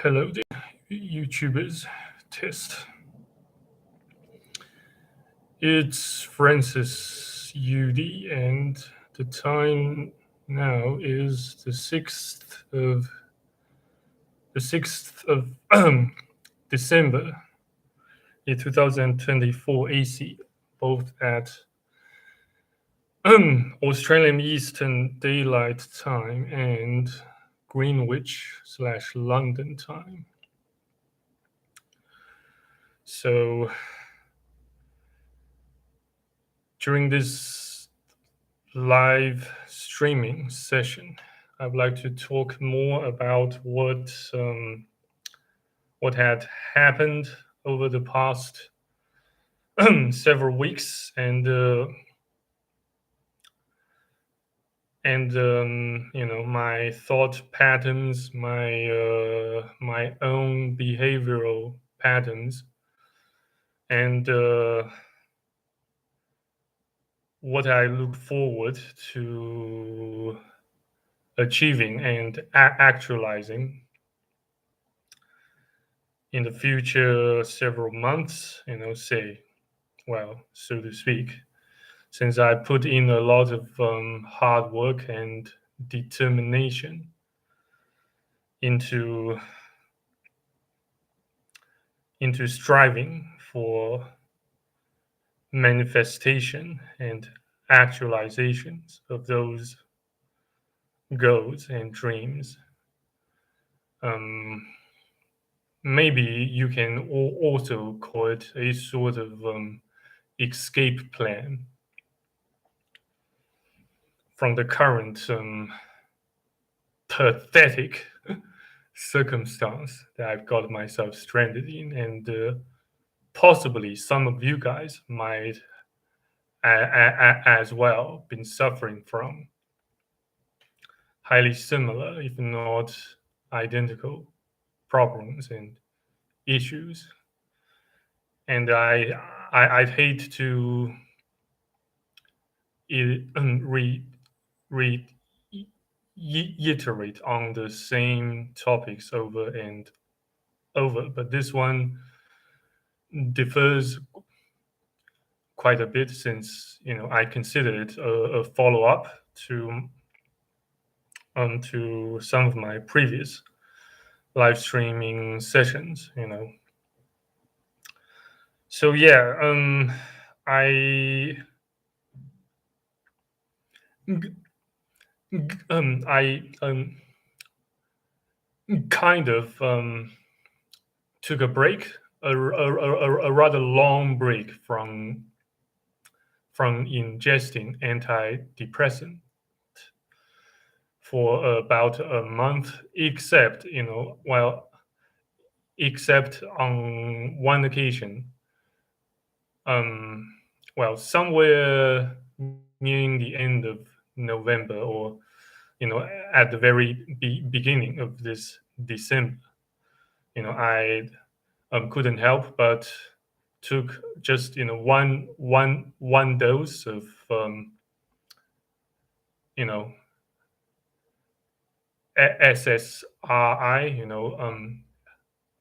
Hello there, YouTubers. Test. It's Francis UD, and the time now is the sixth of December in 2024 AC, both at Australian Eastern Daylight Time and Greenwich/London time. So during this live streaming session, I would like to talk more about what had happened over the past several weeks, and my thought patterns, my own behavioral patterns, and what I look forward to achieving and actualizing in the future several months, so to speak, since I put in a lot of hard work and determination into striving for manifestation and actualizations of those goals and dreams. Um, Maybe you can also call it a sort of escape plan from the current pathetic circumstance that I've got myself stranded in, and possibly some of you guys might as well been suffering from highly similar, if not identical, problems and issues. And I'd hate to reiterate on the same topics over and over, but this one differs quite a bit, since I consider it a follow up to some of my previous live streaming sessions. So yeah, I I kind of took a break, a rather long break from ingesting antidepressant for about a month, except on one occasion, somewhere nearing the end of November, or at the very beginning of this December. I couldn't help but took just one dose of you know SSRI,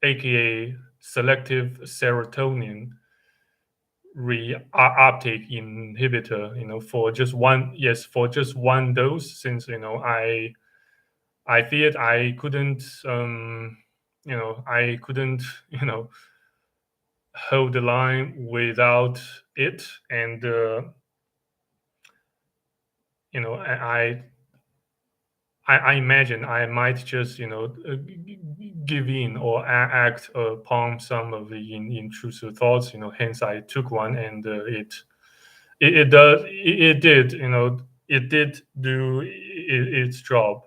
aka selective serotonin reuptake inhibitor, for just one dose, since I feared I couldn't I couldn't hold the line without it, and I I imagine I might just, give in or act upon some of the intrusive thoughts. Hence, I took one, and it did, it did do its job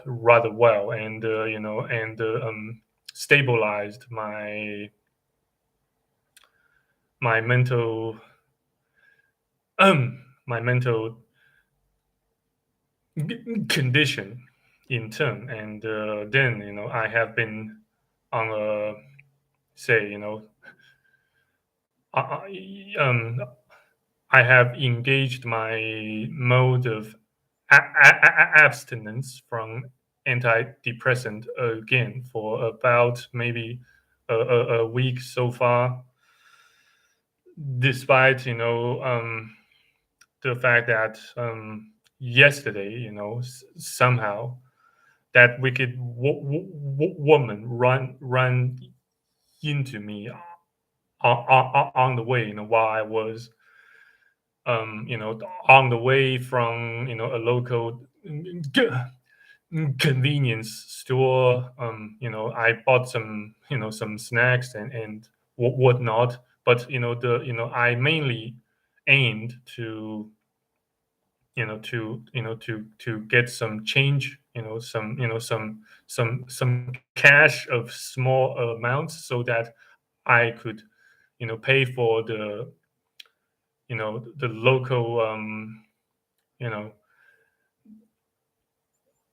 rather well, and stabilized my mental my mental condition in turn. And then I have been on a, say, I have engaged my mode of abstinence from antidepressant again for about maybe a week so far, despite the fact that yesterday, somehow that wicked woman run into me on the way, while I was on the way from a local convenience store. I bought some snacks and whatnot, but I mainly aimed to get some change, some cash of small amounts, so that I could pay for the local you know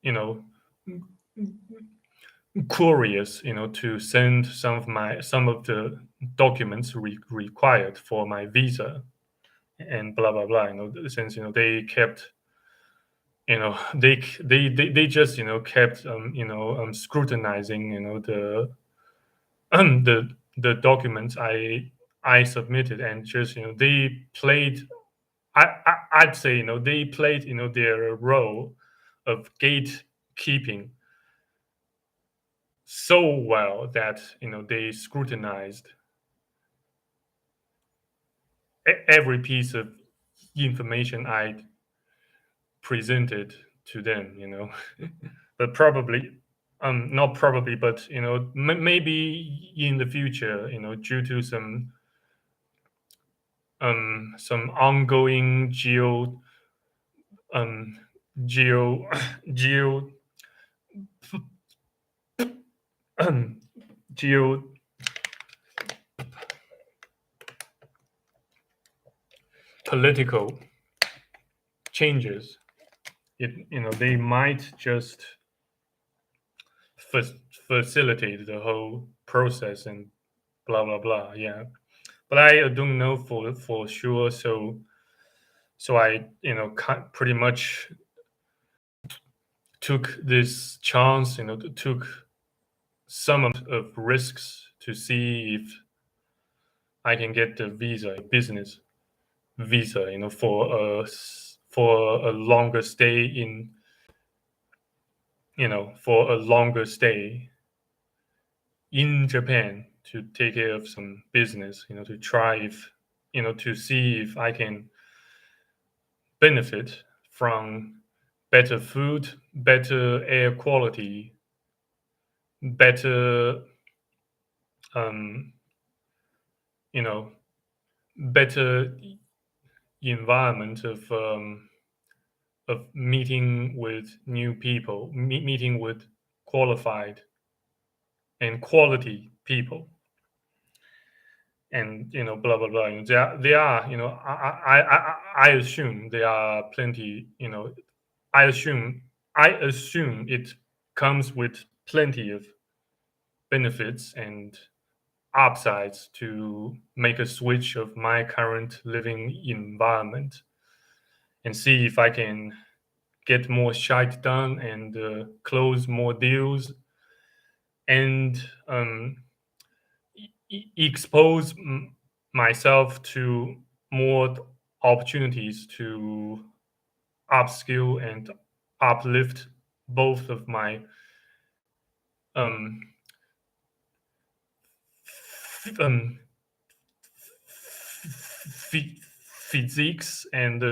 you know couriers, to send some of the documents required for my visa, and blah blah blah. Since they kept they just kept scrutinizing the documents I submitted, and just they played, I'd say they played their role of gatekeeping so well that they scrutinized every piece of information I presented to them. But probably, not probably, but maybe in the future, due to some ongoing um geo geo geopolitical changes, they might just fa- facilitate the whole process, and blah blah blah. Yeah, but I don't know for sure. So I pretty much took this chance, took some of risks to see if I can get the visa, business visa, for a longer stay for a longer stay in Japan, to take care of some business, to try if, to see if I can benefit from better food, better air quality, better, um, you know, better environment of meeting with new people, meeting with qualified and quality people, and blah blah blah. There are, I assume there are plenty. I assume I assume it comes with plenty of benefits and upsides to make a switch of my current living environment, and see if I can get more shite done, and close more deals, and expose myself to more opportunities to upskill and uplift both of my um, f- um, physiques and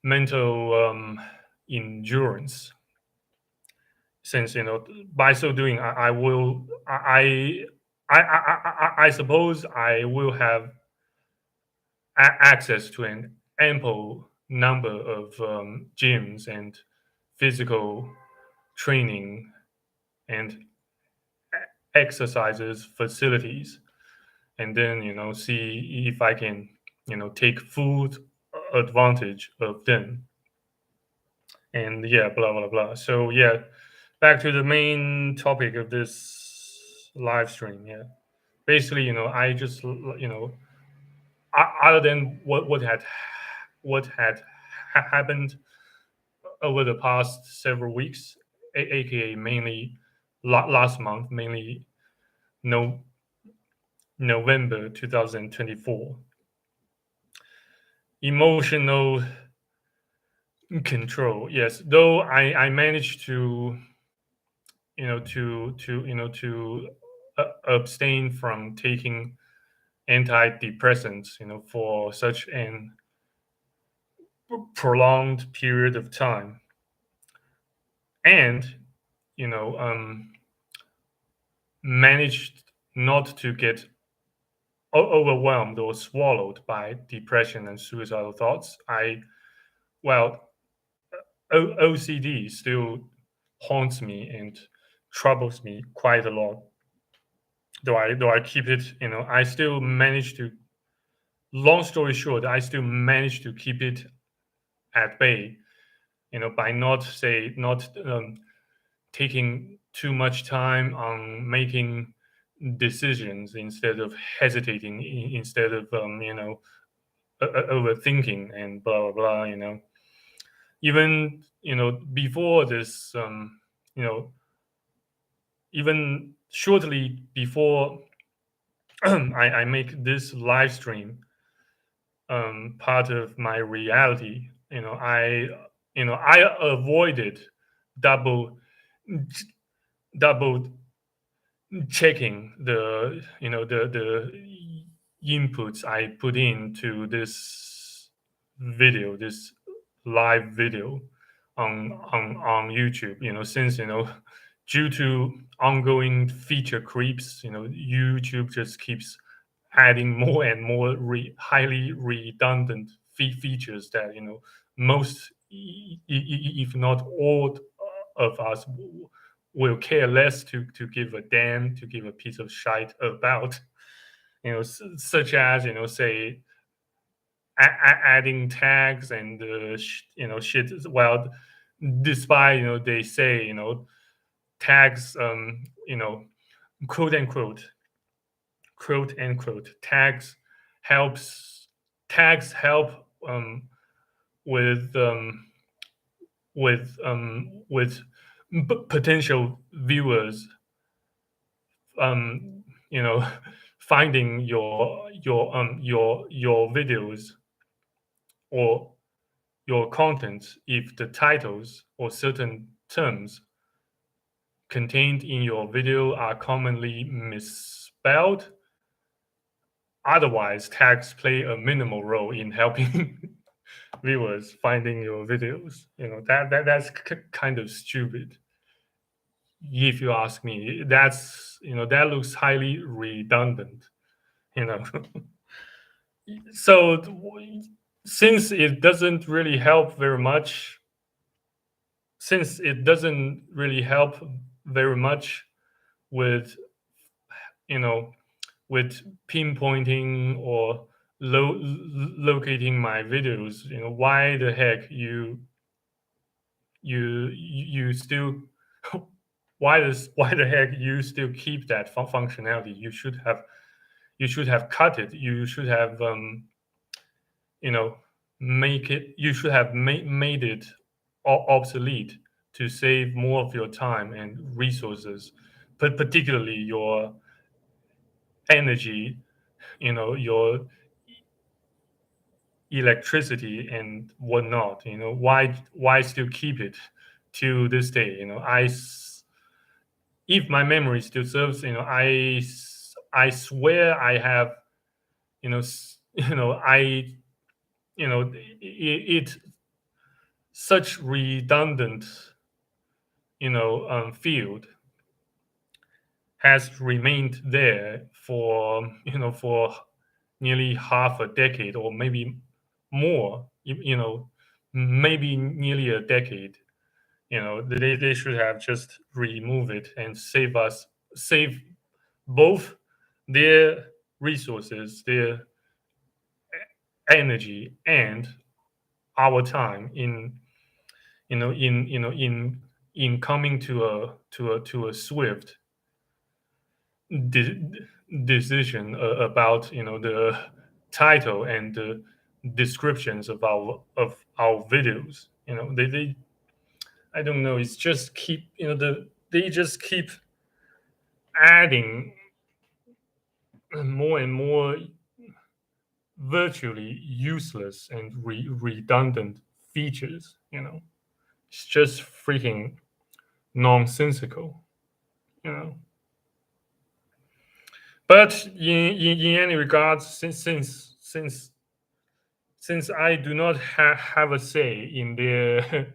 mental endurance. Since by so doing, I will I suppose I will have access to an ample number of gyms and physical training and exercises facilities, and then see if I can take full advantage of them, and yeah, blah blah blah. So yeah, back to the main topic of this live stream. Yeah, basically, I just other than what had happened over the past several weeks, aka mainly last month, mainly no November 2024. Emotional control, yes. Though I managed to to abstain from taking antidepressants, for such an prolonged period of time, and you know managed not to get overwhelmed or swallowed by depression and suicidal thoughts. Well, OCD still haunts me and troubles me quite a lot. Though I keep it, I still manage to. Long story short, I still manage to keep it at bay. By not taking too much time on making decisions instead of hesitating, instead of overthinking and blah blah blah. Even before this, you know even shortly before I make this live stream part of my reality. I avoided double double checking the inputs I put into this live video on YouTube. Since due to ongoing feature creeps, YouTube just keeps adding more and more highly redundant features that most, if not all, of us will care less to give a damn, to give a piece of shite about. Such as say adding tags and shit. Well, despite they say tags, quote unquote tags helps tags help with with potential viewers, um you know finding your videos or your content if the titles or certain terms contained in your video are commonly misspelled. Otherwise, tags play a minimal role in helping viewers finding your videos. That's kind of stupid, if you ask me. That looks highly redundant. You know, so since it doesn't really help very much, since it doesn't really help very much with you know with pinpointing or locating my videos, why the heck you still why the heck you still keep that functionality? You should have cut it. You should have you know make it you should have made it obsolete to save more of your time and resources, but particularly your energy, your electricity and whatnot. Why still keep it to this day? If my memory still serves, I swear I have, I it such redundant field has remained there for nearly half a decade, or maybe more, maybe nearly a decade. They should have just remove it and save both their resources, their energy, and our time in coming to a swift de- decision about the title and the descriptions of our videos. They I don't know. It's just keep they just keep adding more and more virtually useless and redundant features. It's just freaking nonsensical. You know. But in any regards, since I do not have a say in their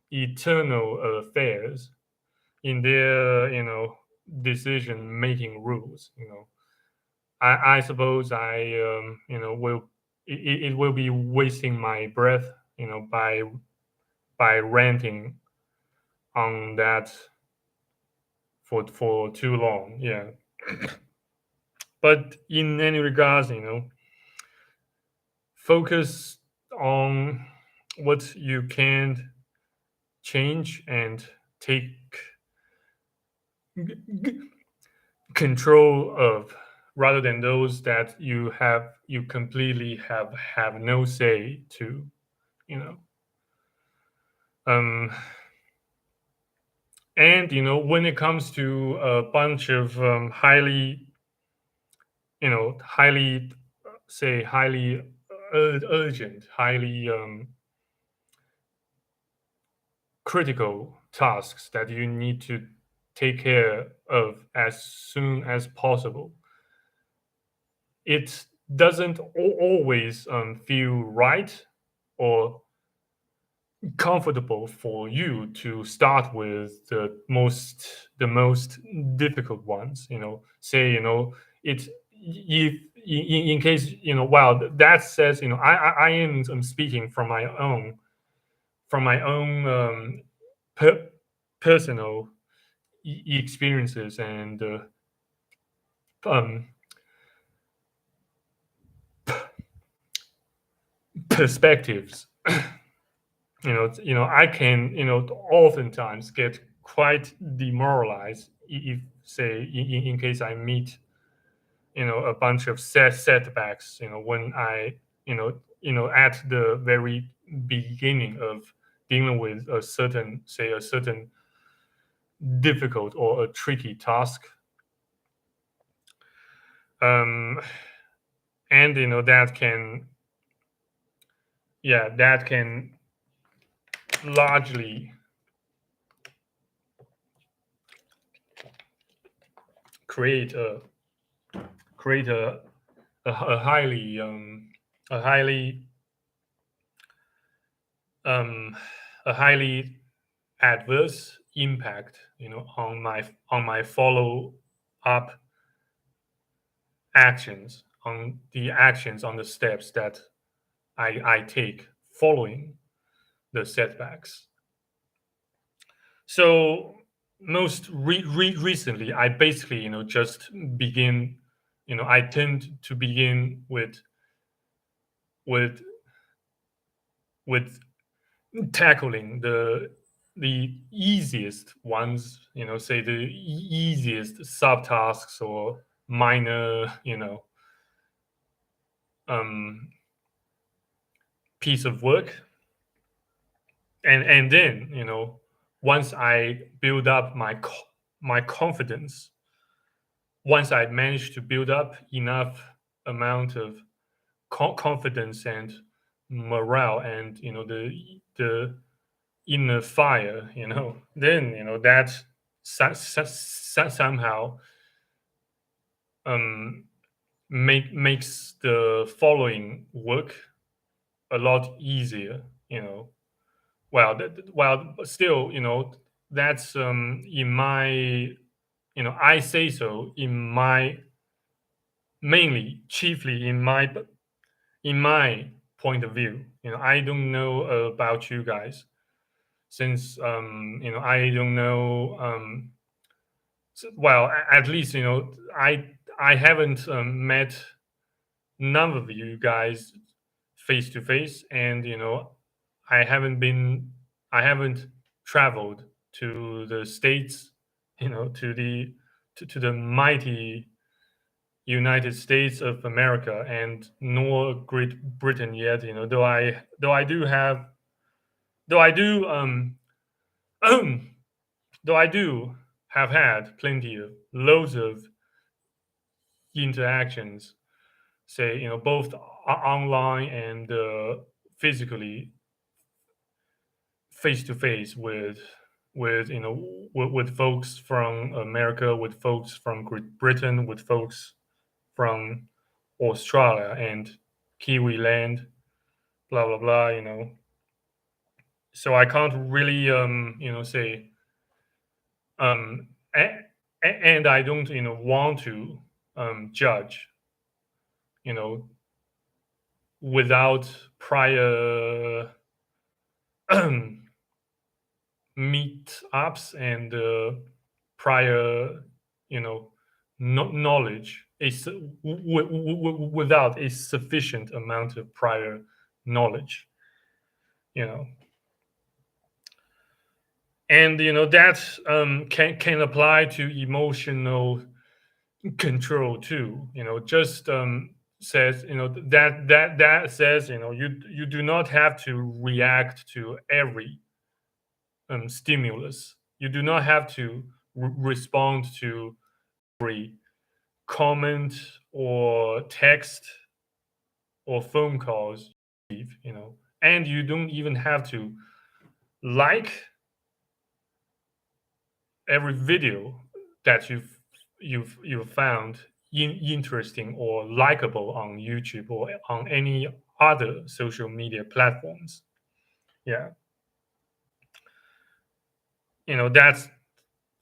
eternal affairs, in their decision making rules, I suppose I will it will be wasting my breath, by ranting on that for too long. Yeah. But in any regards, focus on what you can change and take control of, rather than those that you completely have no say to. you know um and when it comes to a bunch of highly say highly urgent, highly critical tasks that you need to take care of as soon as possible, it doesn't always feel right or comfortable for you to start with the most difficult ones. Say, it if in case, wow, that says, I am speaking from my own per, personal experiences and um, perspectives. I can, oftentimes get quite demoralized if, say, in case I meet, a bunch of setbacks, when I, at the very beginning of dealing with a certain difficult or a tricky task. um and that can, that can largely create a create a highly a highly um a highly adverse impact, on my follow up actions, on the actions, on the steps that I take following the setbacks. So most recently, I basically, just begin. I tend to begin with with tackling the easiest ones. Say the easiest subtasks or minor, um, piece of work, and then, once I build up my confidence, once I manage to build up enough amount of confidence and morale, and the inner fire, then, that somehow um makes the following work a lot easier. Well, but still, that's in my, I say so in my, mainly, chiefly in my point of view. I don't know about you guys, since I don't know. Well, at least, I haven't met none of you guys face to face, and I haven't been I haven't traveled to the states, to the mighty United States of America, and nor Great Britain yet. Though I do Though I do have had plenty of loads of interactions, say both online and physically, face to face with with folks from America, with folks from Great Britain, with folks from Australia and Kiwi land, blah blah blah. So I can't really say um and I don't want to judge you know without prior meetups and prior knowledge without a sufficient amount of prior knowledge you know and that can apply to emotional control too. Just says that says you do not have to react to every stimulus. You do not have to respond to every comment or text or phone calls and you don't even have to like every video that you've found interesting or likable on YouTube or on any other social media platforms. Yeah, that's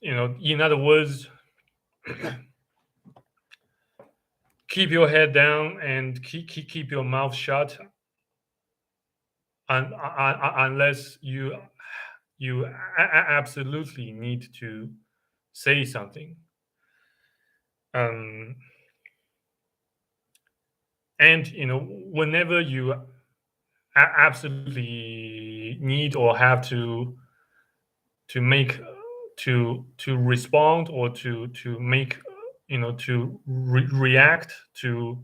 in other words, keep your head down and keep your mouth shut, unless you absolutely need to say something. Um, and whenever you absolutely need or have to make to respond or to make to react to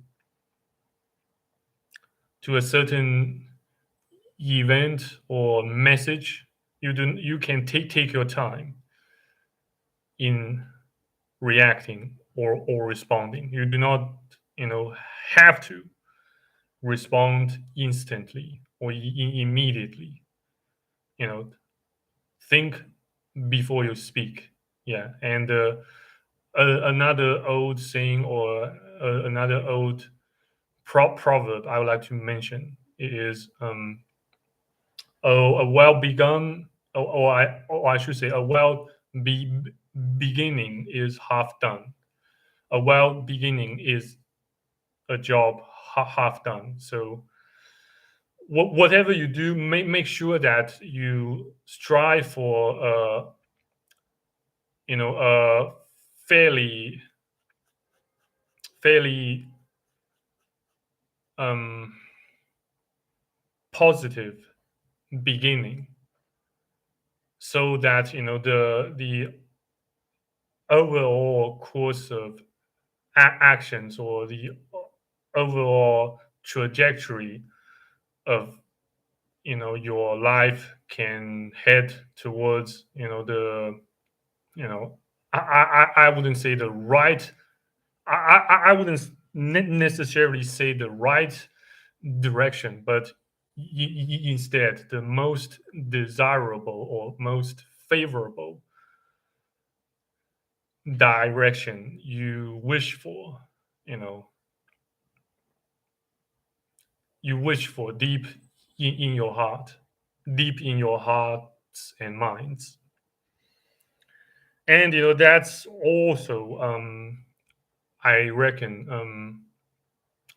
a certain event or message, you can take your time in reacting or responding. You do not have to respond instantly or immediately. you know think before you speak. Yeah, and another old saying or another old proverb I would like to mention is a well begun or I should say a be, beginning is half done. A well beginning is a job half done. So whatever you do, make sure that you strive for a fairly fairly um, positive beginning, so that the overall course of actions or the overall trajectory of your life can head towards the you know I wouldn't say the right. I wouldn't necessarily say the right direction, but instead the most desirable or most favorable direction you wish for. You know, you wish for deep in your heart, deep in your hearts and minds, and that's also I reckon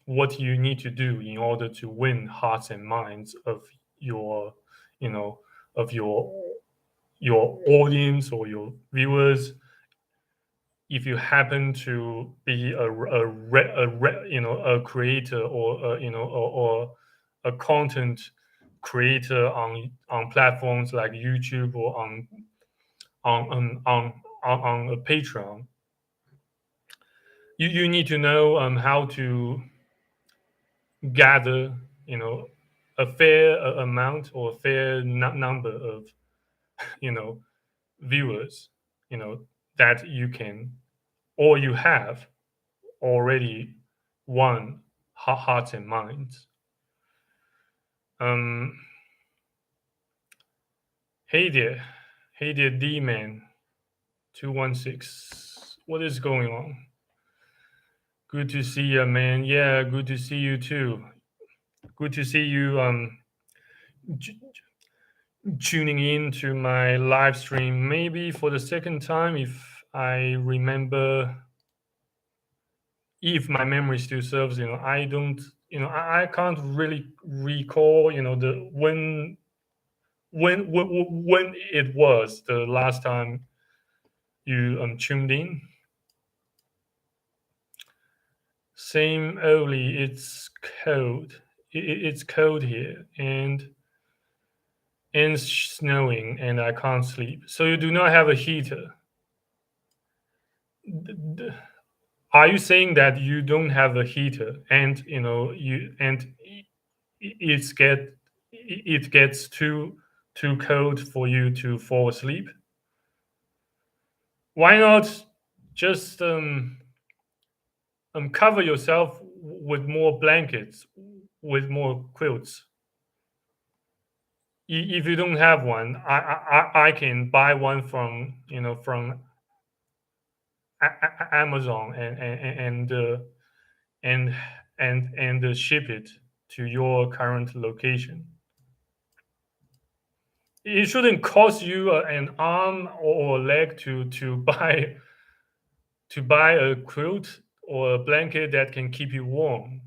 what you need to do in order to win hearts and minds of your you know of your audience or your viewers. If you happen to be a creator or or a content creator on platforms like YouTube or on a Patreon, you need to know how to gather a fair amount or a fair number of you know, viewers, you know, that you can or you have already won hearts and minds. Um, hey there, hey there, D man, 216. What is going on? Good to see you, man. Yeah, good to see you too. Good to see you j- tuning in to my live stream. Maybe for the second time, if my memory still serves. I don't. I can't really recall. The when it was the last time you tuned in. Same early. It's cold. It's cold here, and snowing, and I can't sleep. So you do not have a heater. D- d- Are you saying that you don't have a heater, and it's it gets too cold for you to fall asleep? Why not just cover yourself with more blankets, with more quilts? If you don't have one, I can buy one from Amazon and ship it to your current location. It shouldn't cost you an arm or a leg to buy a quilt or a blanket that can keep you warm.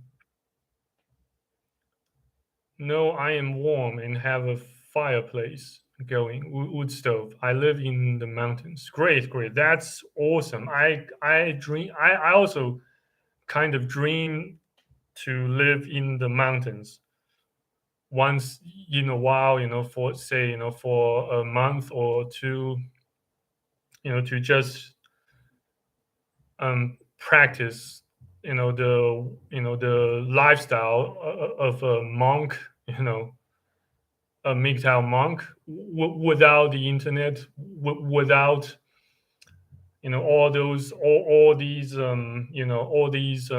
No, I am warm and have a fireplace going, wood stove. I live in the mountains. Great, great. That's awesome. I also kind of dream to live in the mountains once in a while, for say, for a month or two, to just practice, the lifestyle of a monk, a MGTOW monk, without the internet, without all these all these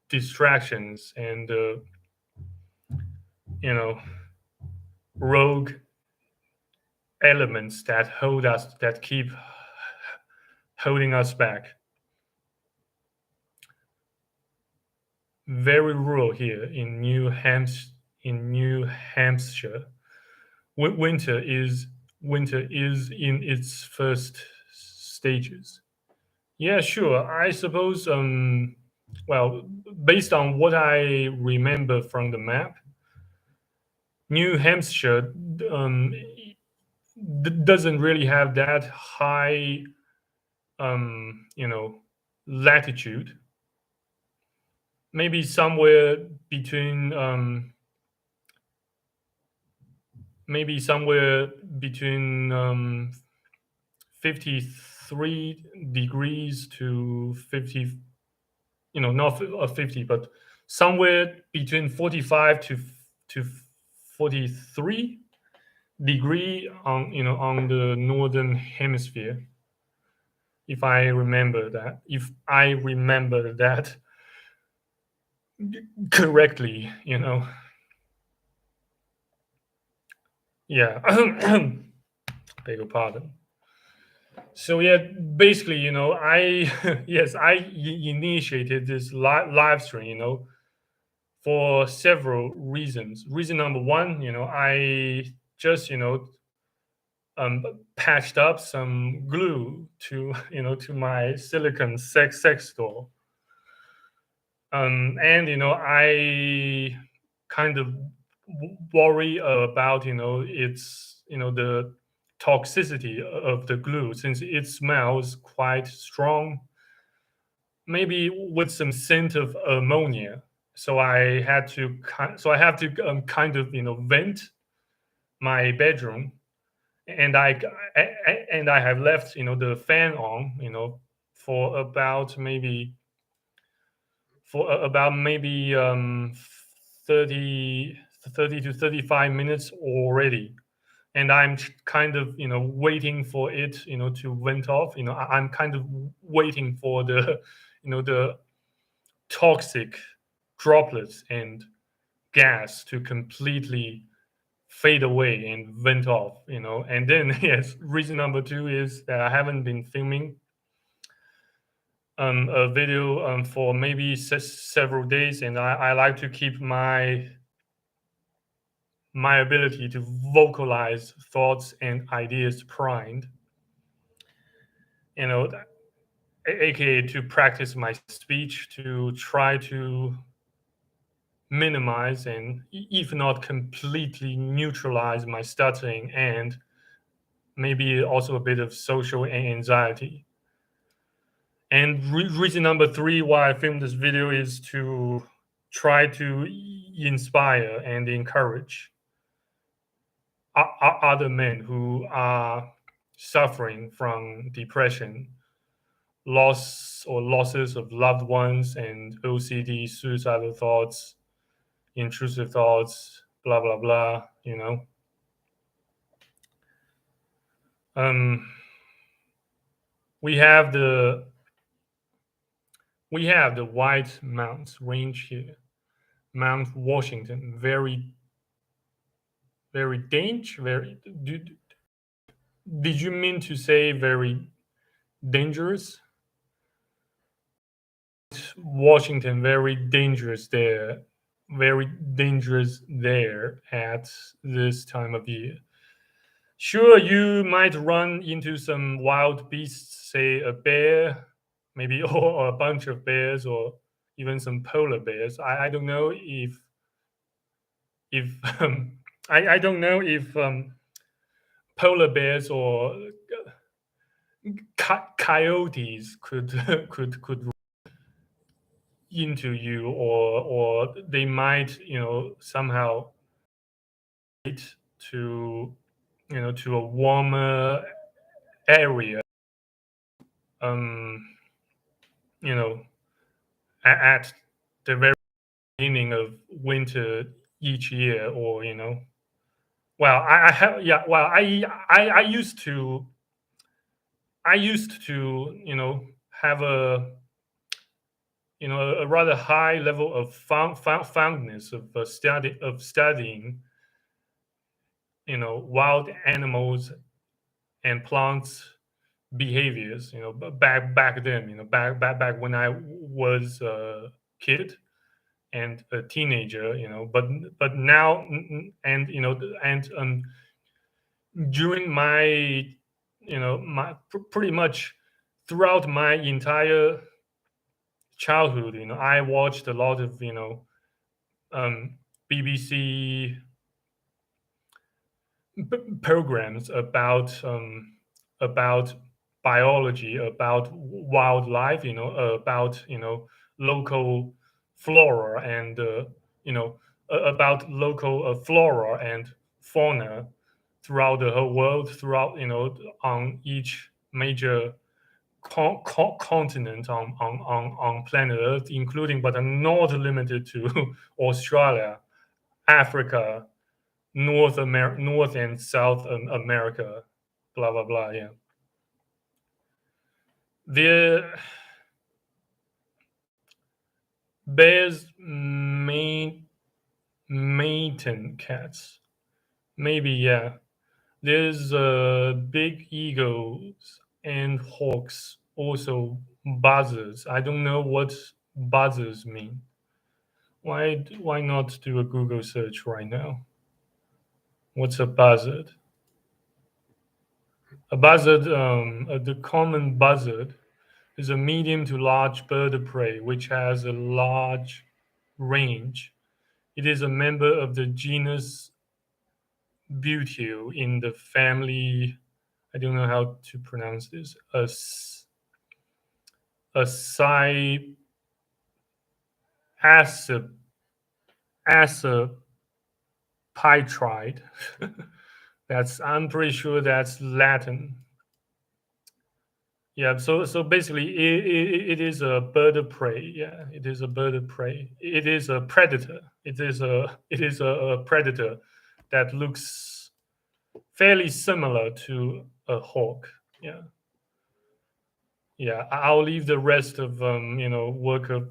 distractions and you know rogue elements that keep holding us back. Very rural here in New Hampshire. Winter is in its first stages. Yeah, sure. I suppose. Well, based on what I remember from the map, New Hampshire doesn't really have that high, latitude. Maybe somewhere between 53 degrees to 50, not 50, but somewhere between 45 to 43 degree on the northern hemisphere, if I remember that correctly. Yeah. Beg your pardon. So yeah, basically, I yes, initiated this live stream, for several reasons. Reason number one, I just um, patched up some glue to to my silicon sex doll, and I kind of worry about its the toxicity of the glue, since it smells quite strong, maybe with some scent of ammonia. So I have to kind of vent my bedroom, and I have left the fan on, for about maybe about maybe 30 to 35 minutes already. and I'm kind of waiting for it to vent off. I'm kind of waiting for the the toxic droplets and gas to completely fade away and vent off. And then yes, reason number two is that I haven't been filming a video for maybe several days, and I like to keep my ability to vocalize thoughts and ideas primed, you know aka to practice my speech, to try to minimize and if not completely neutralize my stuttering and maybe also a bit of social anxiety. And reason number three why I filmed this video is to try to inspire and encourage other men who are suffering from depression, loss or losses of loved ones, and OCD, suicidal thoughts, intrusive thoughts, blah blah blah. Um, we have the White Mountains range here, Mount Washington, very very dangerous. Did you mean to say very dangerous? Washington, very dangerous there. Very dangerous there at this time of year. Sure, you might run into some wild beasts, say a bear, maybe, or a bunch of bears, or even some polar bears. I don't know if I don't know if polar bears or coyotes could could into you, or they might somehow lead to to a warmer area, um you know at the very beginning of winter each year, or well, I have, yeah, well, I used to have a rather high level of fondness of studying wild animals and plants behaviors, back then, back when I was a kid and a teenager, but now, and during my pretty much throughout my entire childhood, I watched a lot of um, BBC programs about biology, about wildlife, about local flora and about local flora and fauna throughout the whole world, throughout on each major continent on planet Earth, including but are not limited to Australia, Africa, North and South America, blah blah blah. Yeah, the bears maiden cats. Maybe, yeah. There's big eagles and hawks, also buzzards. I don't know what buzzards mean. Why not do a Google search right now? What's a buzzard? A buzzard, the common buzzard, is a medium to large bird of prey which has a large range. It is a member of the genus Buteo in the family. I don't know how to pronounce this. A acid acipitrid. That's, I'm pretty sure that's Latin. Yeah, so basically, it is a bird of prey. Yeah, it is a bird of prey. It is a predator. It is a predator that looks fairly similar to a hawk. Yeah, yeah. I'll leave the rest of work of.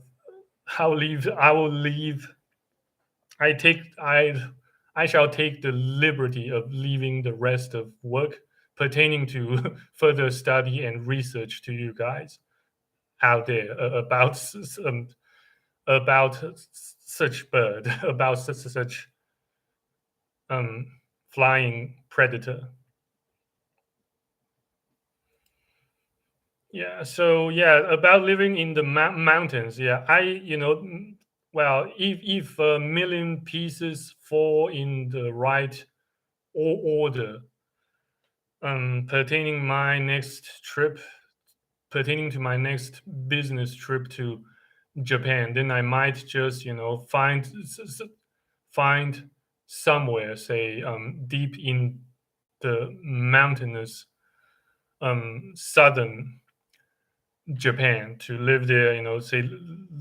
I'll leave. I will leave. I take. I shall take the liberty of leaving the rest of work pertaining to further study and research to you guys out there about such bird, about such um, flying predator. Yeah. So yeah, about living in the mountains. Yeah, well, if a million pieces fall in the right order, pertaining my next trip, pertaining to my next business trip to Japan, then I might just find somewhere, say deep in the mountainous southern Japan to live there, say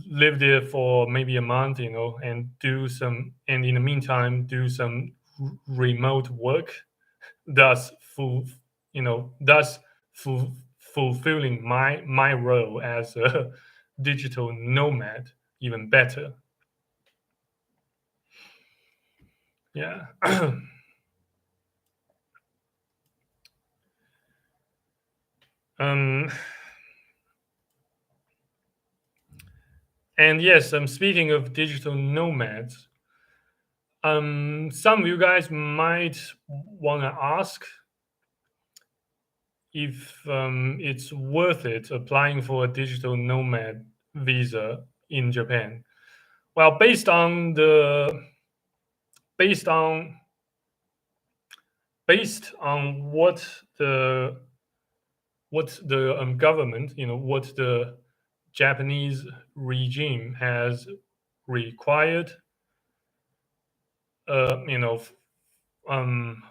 live there for maybe a month, and and in the meantime do some remote work, thus thus fulfilling my role as a digital nomad even better. Yeah. um, and yes, speaking of digital nomads, some of you guys might want to ask if it's worth it applying for a digital nomad visa in Japan. Well, based on based on what the government, what the Japanese regime has required,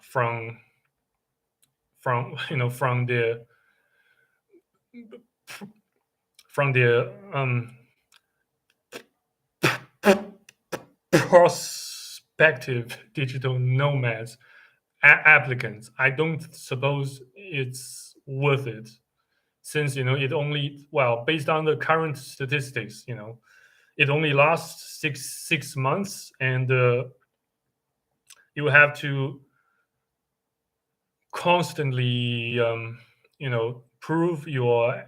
from from their prospective digital nomads applicants. I don't suppose it's worth it, since it only, well, based on the current statistics, it only lasts six months, and you have to constantly prove your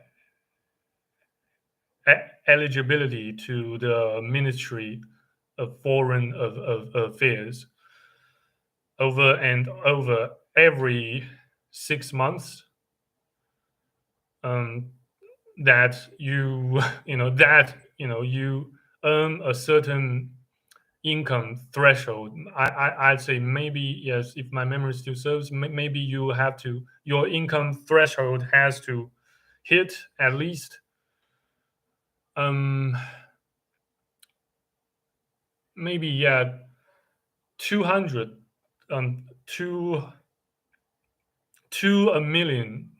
eligibility to the Ministry of Foreign Affairs over and over every 6 months, um, that you you earn a certain income threshold. I'd say maybe, yes, if my memory still serves, maybe your income threshold has to hit at least um maybe, yeah, 200 to a million,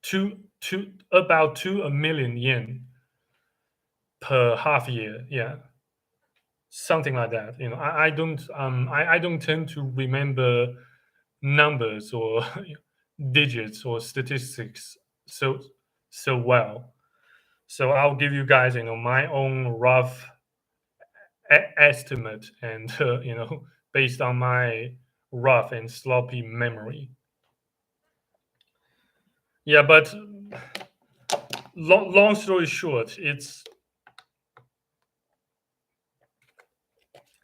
to about to a million yen per half year. Yeah, something like that. I don't tend to remember numbers or digits or statistics so well. So I'll give you guys, my own rough estimate, and based on my rough and sloppy memory. Yeah, but long story short, it's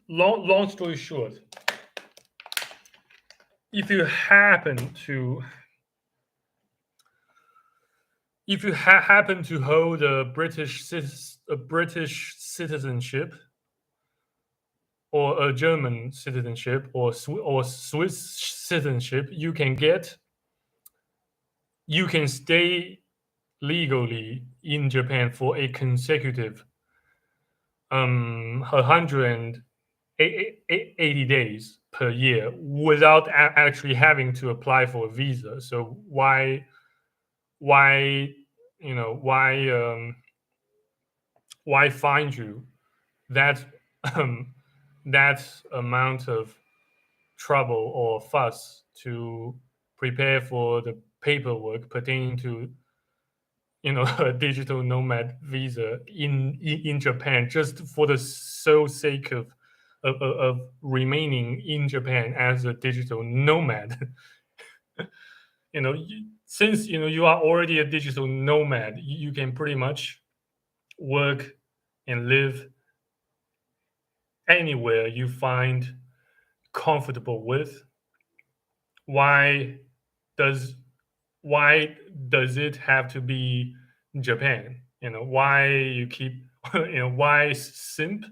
long story short, if you happen to happen to hold a British citizenship, or a German citizenship, or Swiss citizenship, you can stay legally in Japan for a consecutive 180 days per year without actually having to apply for a visa. So why you know why find you that um, that amount of trouble or fuss to prepare for the paperwork pertaining to a digital nomad visa in Japan, just for the sole sake of remaining in Japan as a digital nomad. Since you are already a digital nomad, you can pretty much work and live anywhere you find comfortable with. Why does why does it have to be Japan? Why you keep why simp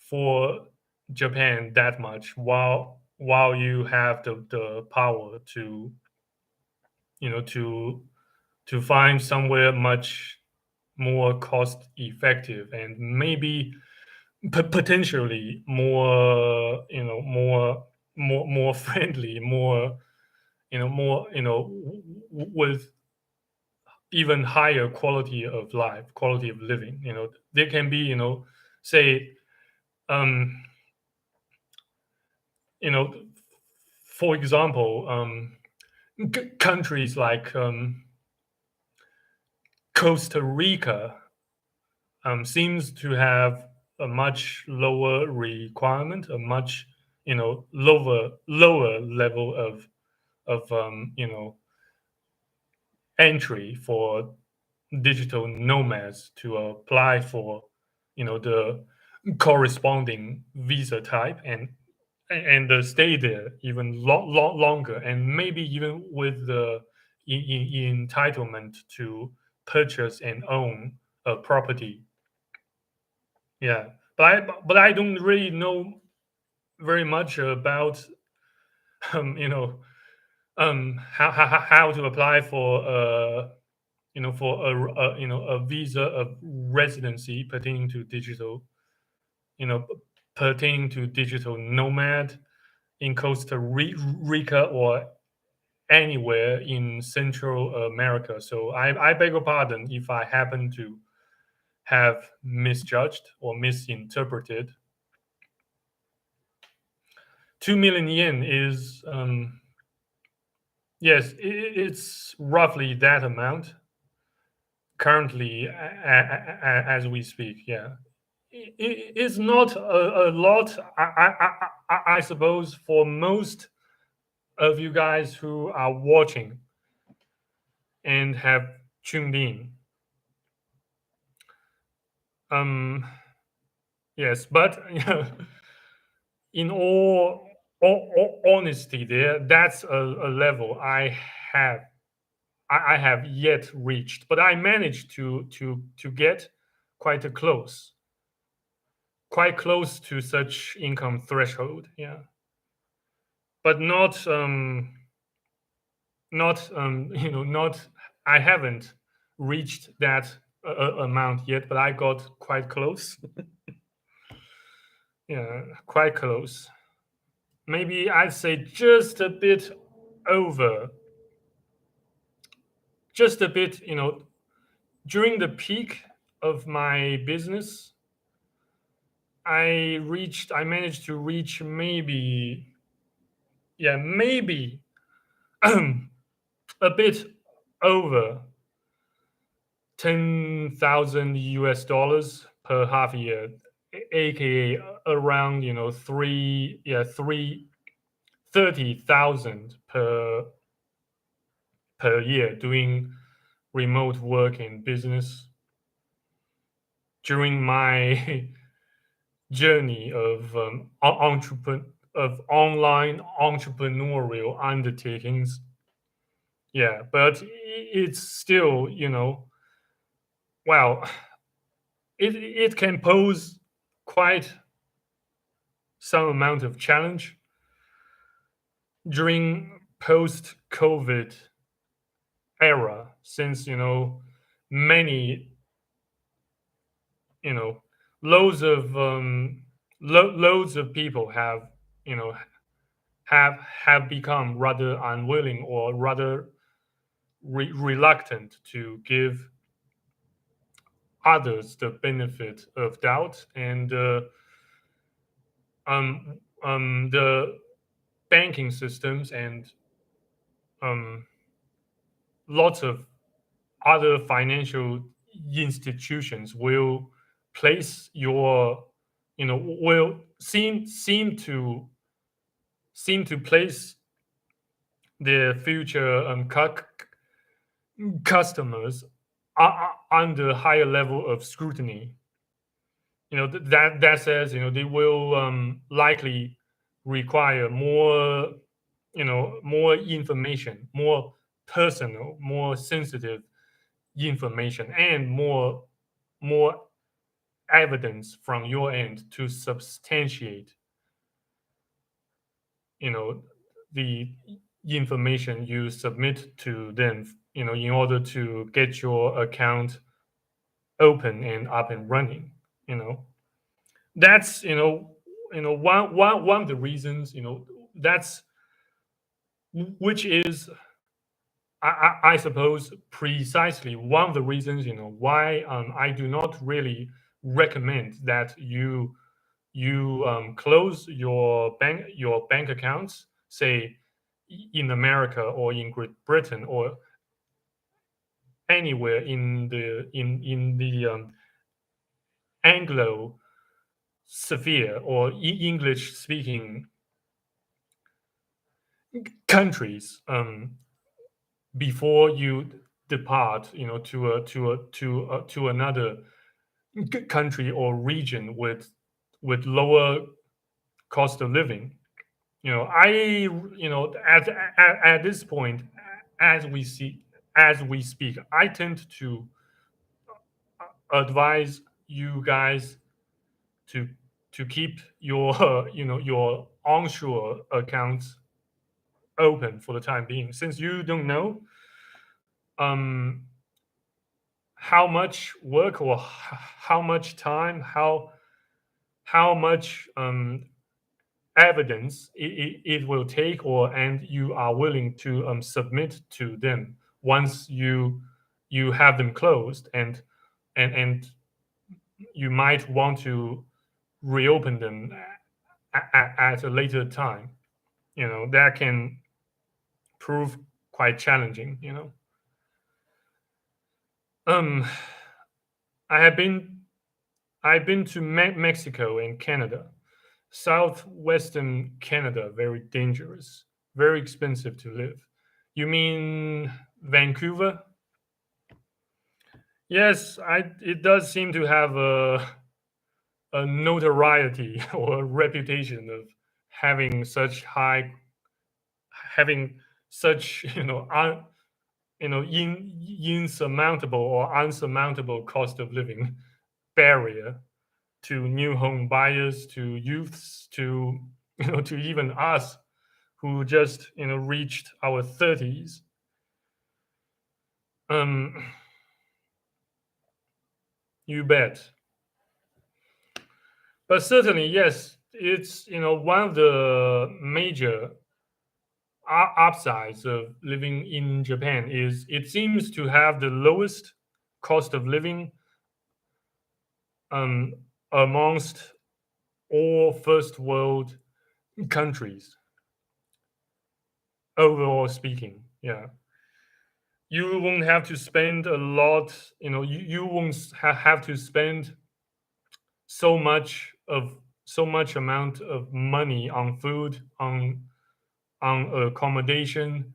for Japan that much while you have the power to you know to find somewhere much more cost effective and maybe potentially more friendly, more with even higher quality of life, quality of living. There can be, say, um you know for example, countries like Costa Rica seems to have a much lower requirement, a much lower level of entry for digital nomads to apply for the corresponding visa type and stay there even longer, and maybe even with the entitlement to purchase and own a property. Yeah, but I don't really know very much about you know how to apply for a visa of residency you know pertaining to digital nomad in Costa Rica or anywhere in Central America. So I beg your pardon if I happen to have misjudged or misinterpreted. 2 million yen is yes, it's roughly that amount currently as we speak. Yeah, it's not a lot. I suppose for most of you guys who are watching and have tuned in. Um, yes, but in all honesty, that's a level have I have yet reached, but I managed to get quite a quite close to such income threshold. Yeah, but not not I haven't reached that amount yet, but I got quite close. Yeah, quite close. Maybe I'd say just a bit over, just a bit. During the peak of my business, I managed to reach maybe, yeah, maybe a bit over 10,000 US dollars per half year, aka around three 30,000 per year doing remote work and business during my journey of of online entrepreneurial undertakings. Yeah, but it's still, well, it can pose quite some amount of challenge during post COVID era, since many you know loads of loads of people have you know have become rather unwilling or rather reluctant to give others the benefit of doubt, and the banking systems and um, lots of other financial institutions will place your, will seem to place their future customers under higher level of scrutiny. That says, they will likely require more, more information, more personal, more sensitive information, and more evidence from your end to substantiate, you know the information you submit to them, in order to get your account open and up and running. you know that's one of the reasons, that's which is, I suppose, precisely one of the reasons, why I do not really recommend that you close your bank accounts, say in America or in Great Britain or anywhere in the Anglo sphere or English speaking countries, before you depart, to another country or region with lower cost of living. At this point, as we see as we speak, I tend to advise you guys to keep your your onshore accounts open for the time being, since you don't know um how much work or how much time, how much evidence it will take, or and you are willing to submit to them once you have them closed, and you might want to reopen them at a later time. That can prove quite challenging. um I have been I've been to Mexico and Canada. Southwestern Canada, very dangerous, very expensive to live. You mean Vancouver? Yes, it does seem to have a notoriety or a reputation of having such high, having such, insurmountable or unsurmountable cost of living barrier to new home buyers, to youths, to to even us who just reached our 30s. Um, you bet. But certainly, yes, it's one of the major upsides of living in Japan is it seems to have the lowest cost of living um, amongst all first world countries, overall speaking. Yeah, you won't have to spend a lot. You won't have to spend so much of so much amount of money on food, on accommodation,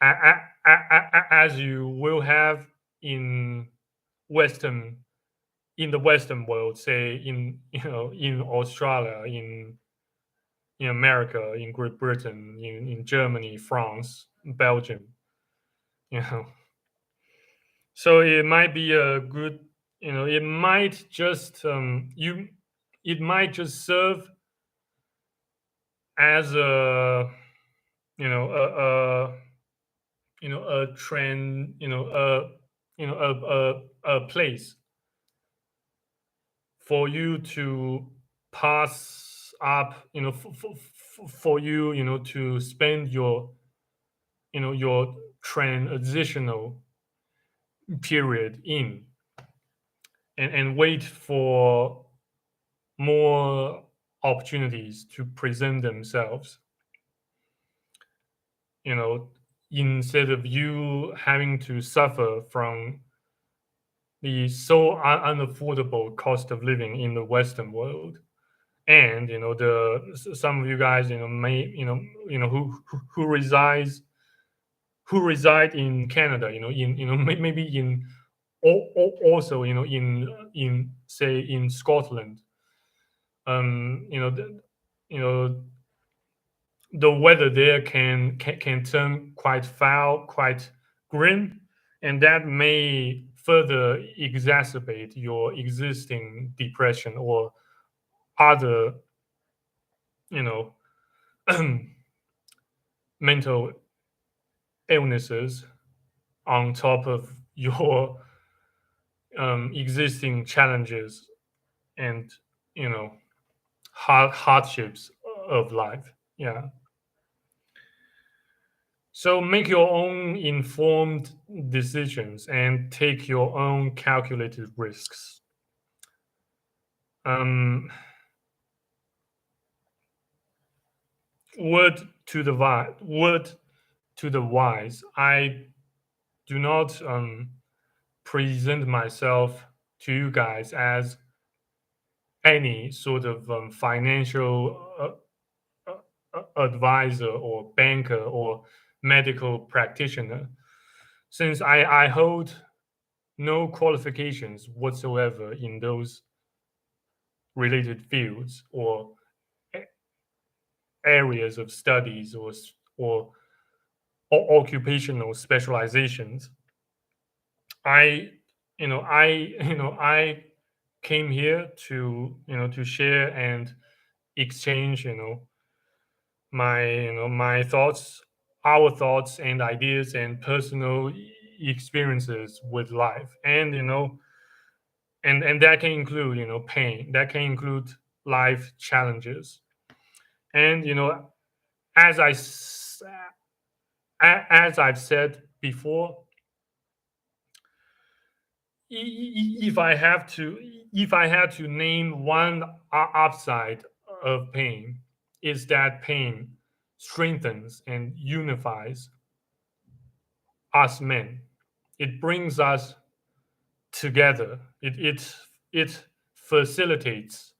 as you will have in western in the western world, say in in Australia, in America, in Great Britain, in Germany, France, Belgium. you know so it might be a good, it might just it might just serve as a, a a trend, a place for you to pass up, for you, to spend your transitional period in, and wait for more opportunities to present themselves. you know instead of you having to suffer from the so unaffordable cost of living in the Western world. And some of you guys, may who reside in Canada, maybe in also in say in Scotland. You know you know the weather there can turn quite foul, quite grim, and that may further exacerbate your existing depression or other, you know, mental illnesses on top of your existing challenges and hardships of life. Yeah. So make your own informed decisions and take your own calculated risks. Um, word to the wise. I do not present myself to you guys as any sort of financial advisor or banker or medical practitioner, since I hold no qualifications whatsoever in those related fields or areas of studies or occupational specializations. I I came here to share and exchange my thoughts, our thoughts and ideas and personal experiences with life, and and that can include pain, that can include life challenges, and as as I've said before, if I have to, if I had to name one upside of pain, is that pain strengthens and unifies us men. It brings us together. It facilitates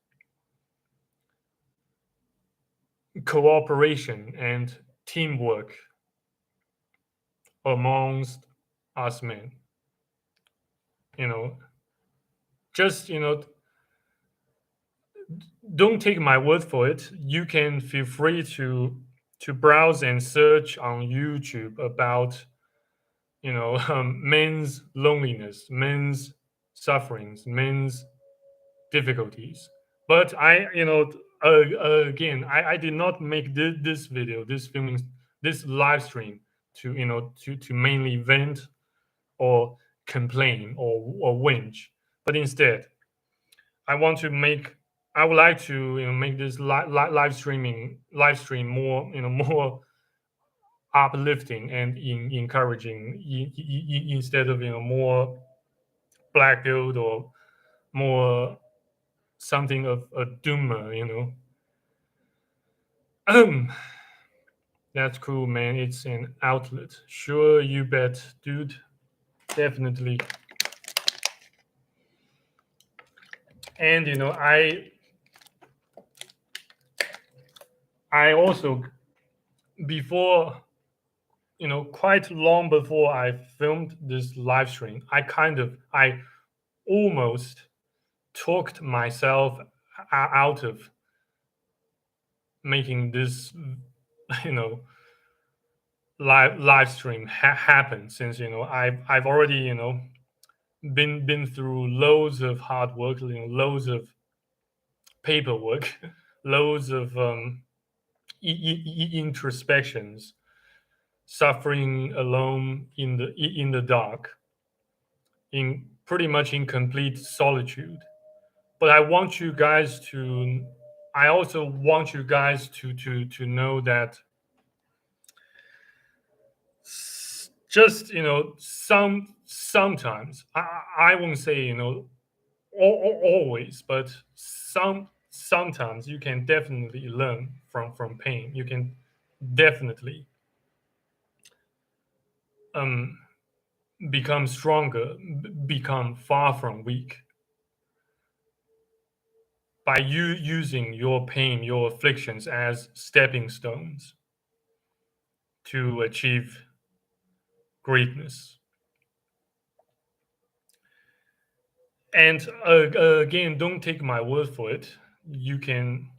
cooperation and teamwork amongst us men. You know, just don't take my word for it. You can feel free to browse and search on YouTube about men's loneliness, men's sufferings, men's difficulties. But again, I did not make this video, this filming, this live stream to to mainly vent or complain or whinge, but instead I want to make I would like to make this live stream more more uplifting and encouraging instead of more black guilt or more something of a doomer. Um, that's cool, man. It's an outlet. Sure, you bet, dude. Definitely. And I also, before quite long before I filmed this live stream, I almost talked myself out of making this you know live stream happen, since I've already been through loads of hard work, loads of paperwork, loads of introspections, suffering alone in the dark, in pretty much in complete solitude. But I also want you guys to know that just sometimes, I won't say always, but sometimes you can definitely learn from pain. You can definitely um, become stronger, become far from weak by you using your pain, your afflictions as stepping stones to achieve greatness. And again, don't take my word for it. You can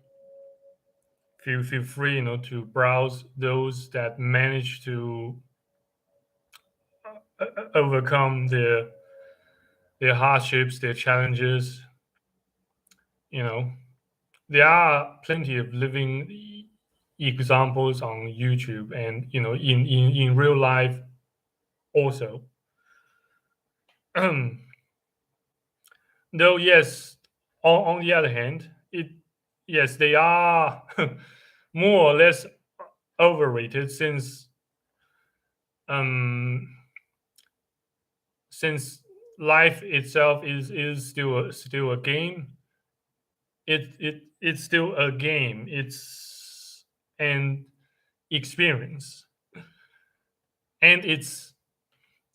feel free, to browse those that manage to overcome their hardships, their challenges. You know, there are plenty of living examples on YouTube, and in real life also. Though yes, on the other hand, it yes they are more or less overrated um since life itself is still a game. It's still a game. It's an experience, and it's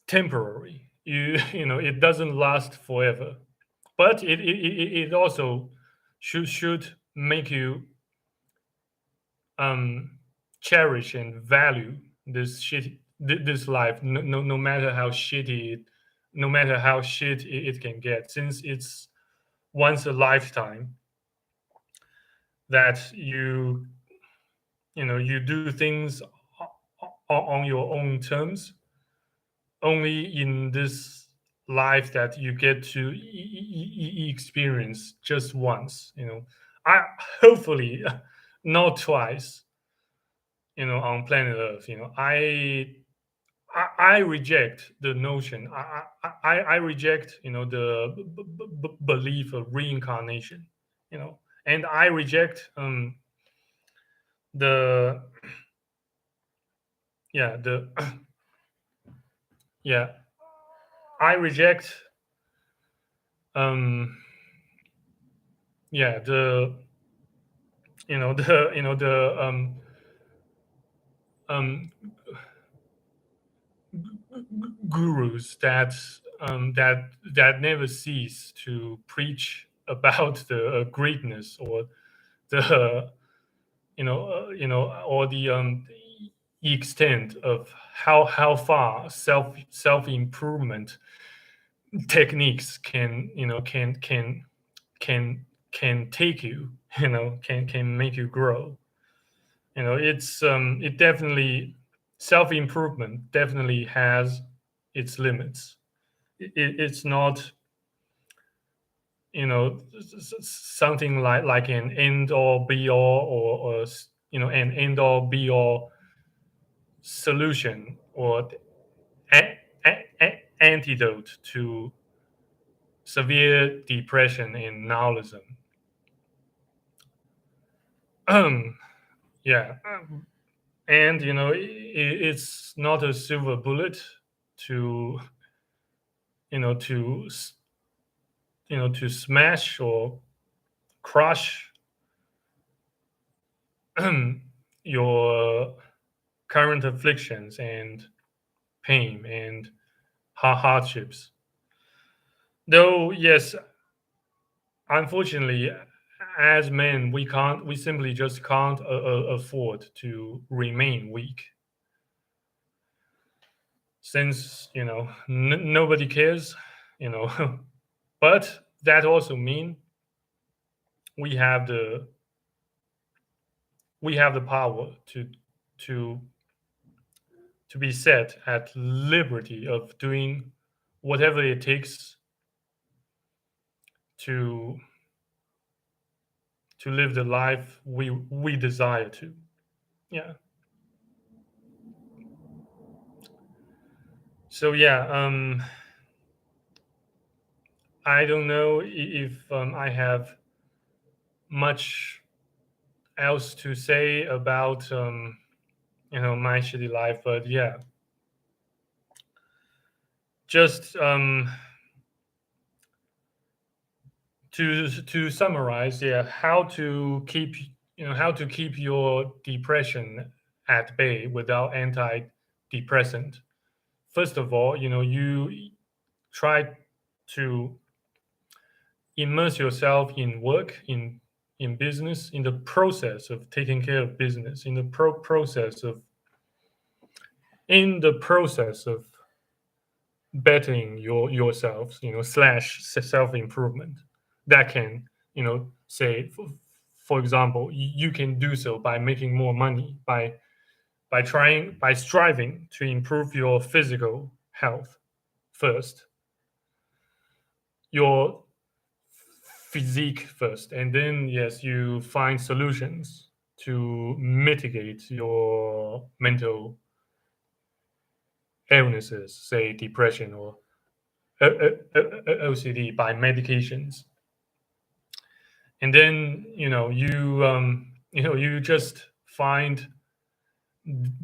temporary. It doesn't last forever, but it also should make you um cherish and value this life, no matter how shitty no matter how shit it can get, since it's once a lifetime that you do things on your own terms, only in this life that you get to experience just once. I hopefully not twice. On planet Earth. I reject the notion. I reject the belief of reincarnation. And I reject the yeah the yeah I reject um yeah the the um gurus that never cease to preach about the greatness, or the or the extent of how far self improvement techniques can take you, can make you grow. It definitely, self improvement definitely has its limits. It's not something like an end all be all, or an end all be all solution, or antidote to severe depression and nihilism. Yeah, and it's not a silver bullet to to to smash or crush your current afflictions and pain and hardships. Though yes, unfortunately, as men, we simply just can't afford to remain weak, since nobody cares. you know but that also mean we have the power to to be set at liberty of doing whatever it takes to live the life we desire to. Yeah. So yeah, I don't know if I have much else to say about my shitty life, but yeah, just to summarize, yeah, how to keep your depression at bay without antidepressant first of all, you try to immerse yourself in work, in business, in the process of taking care of business, in the process of bettering yourselves, slash self improvement. That can, say, for example, you can do so by making more money, by striving to improve your physical health first, your physique first, and then yes, you find solutions to mitigate your mental illnesses, say depression or OCD, by medications. And then you just find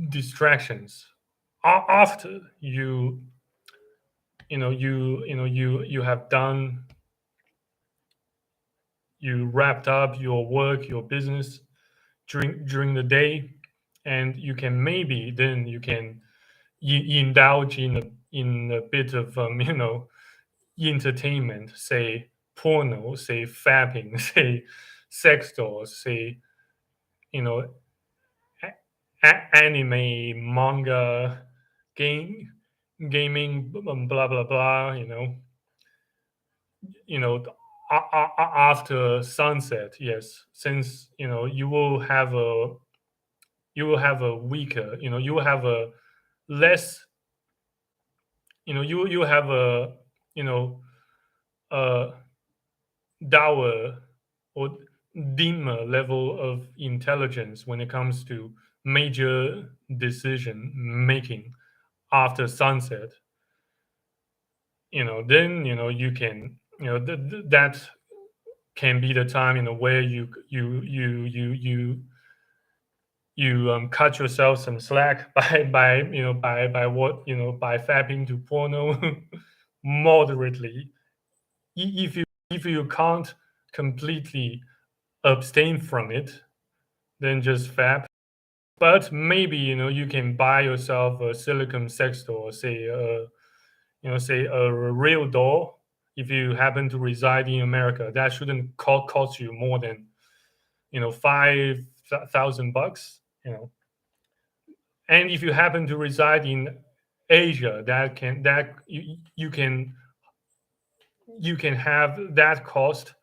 distractions after you have done, you wrapped up your work, your business during the day, and you can, maybe then you can indulge in a bit of entertainment, say porno, say fapping, say sex dolls, say you know anime, manga, game gaming, blah blah blah. You know after sunset. Yes, since you will have a weaker, you will have a less, you have a you know a dour or dimmer level of intelligence when it comes to major decision making after sunset. Then you can, that can be the time, where you cut yourself some slack by fapping to porno moderately. If you can't completely abstain from it, then just fap. But maybe you can buy yourself a silicone sex doll, say a real doll. If you happen to reside in America, that shouldn't cost you more than 5,000 bucks. And if you happen to reside in Asia, you can have that cost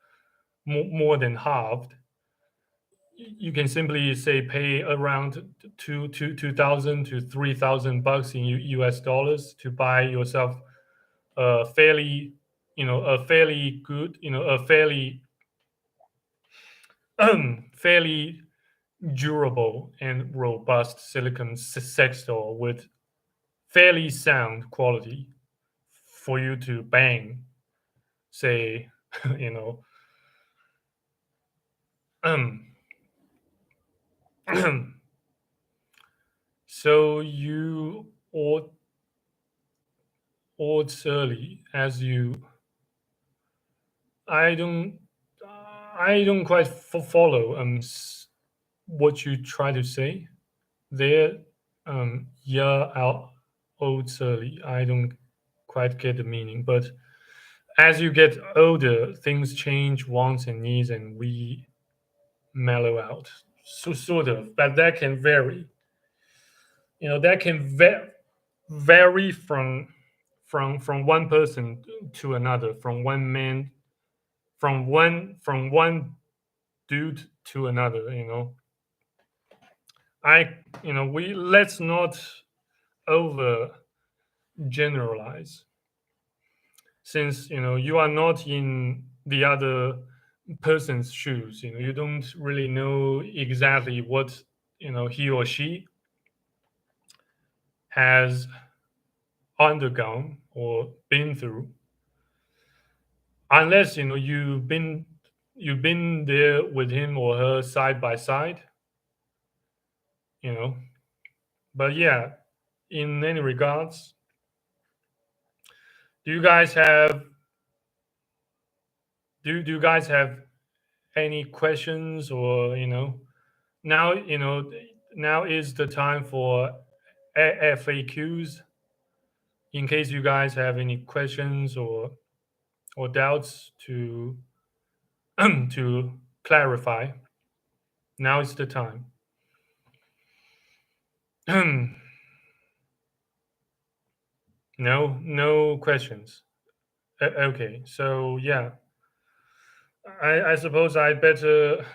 more than halved. You can simply say pay around 2,000 to 3,000 bucks in US dollars to buy yourself a fairly good, a fairly durable and robust silicon sex doll with fairly sound quality for you to bang, say, you know um so you ought early, as you I don't I don't quite follow what you try to say there. Yeah, I'll old early. I don't quite get the meaning, but as you get older, things change, wants and needs, and we mellow out. So sort of, but that can vary. That can vary from one person to another, from one man, from one dude to another. We let's not over generalize, since you are not in the other person's shoes. You don't really know exactly what he or she has undergone or been through, unless you've been there with him or her side by side. you know but yeah, in any regards, do you guys have do you guys have any questions, or now now is the time for FAQs. in case you guys have any questions or doubts to to clarify, now is the time. No questions. Okay, so yeah, I suppose I better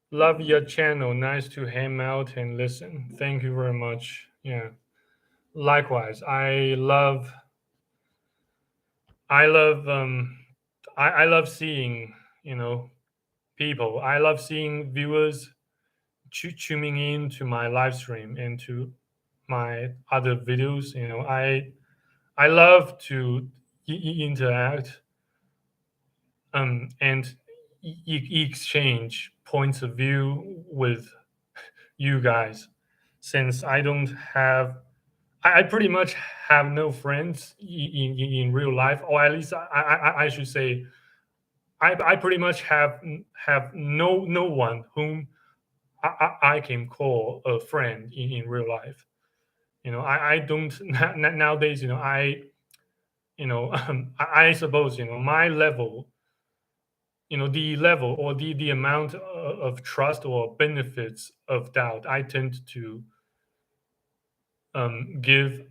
love your channel. Nice to hang out and listen. Thank you very much. Yeah, likewise. I love I love seeing, you know, people. I love seeing viewers tuning in to my live stream and to my other videos. You know, I love to interact and exchange points of view with you guys, since I don't have I pretty much have no friends in real life, or at least I should say I pretty much have no one whom I can call a friend in real life. You know, I don't nowadays. You know, I suppose, you know, my level, you know, the level or the amount of trust or benefits of doubt I tend to give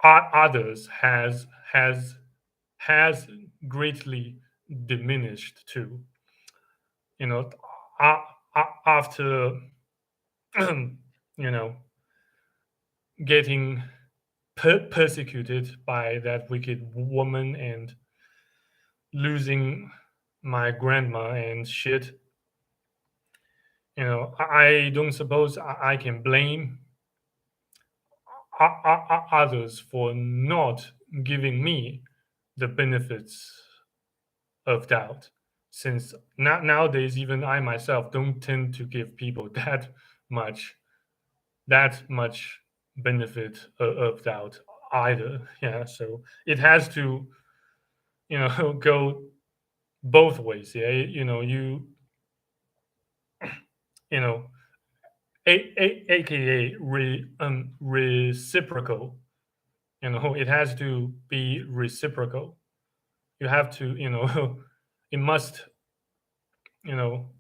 others has greatly diminished too. You know, after you know, getting persecuted by that wicked woman and losing my grandma and shit, you know, I don't suppose I can blame others for not giving me the benefits of doubt, since nowadays even I myself don't tend to give people much that much benefit of doubt either. Yeah, so it has to, you know, go both ways. Yeah, you know, you know, aka reciprocal. You know, it has to be reciprocal. You have to, you know, it must, you know,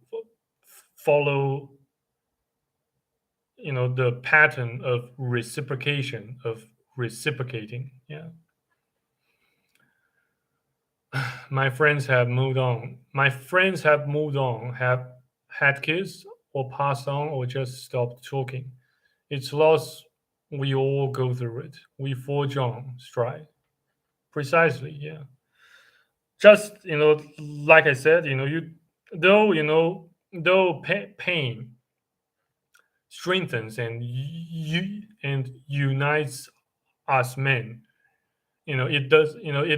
follow, you know, the pattern of reciprocation, of reciprocating. Yeah. My friends have moved on. My friends have moved on, have had kids, or passed on, or just stopped talking. It's loss. We all go through it. We forge on, stride. Precisely, yeah. Just, you know, like I said, you know, though pain strengthens and unites us men. It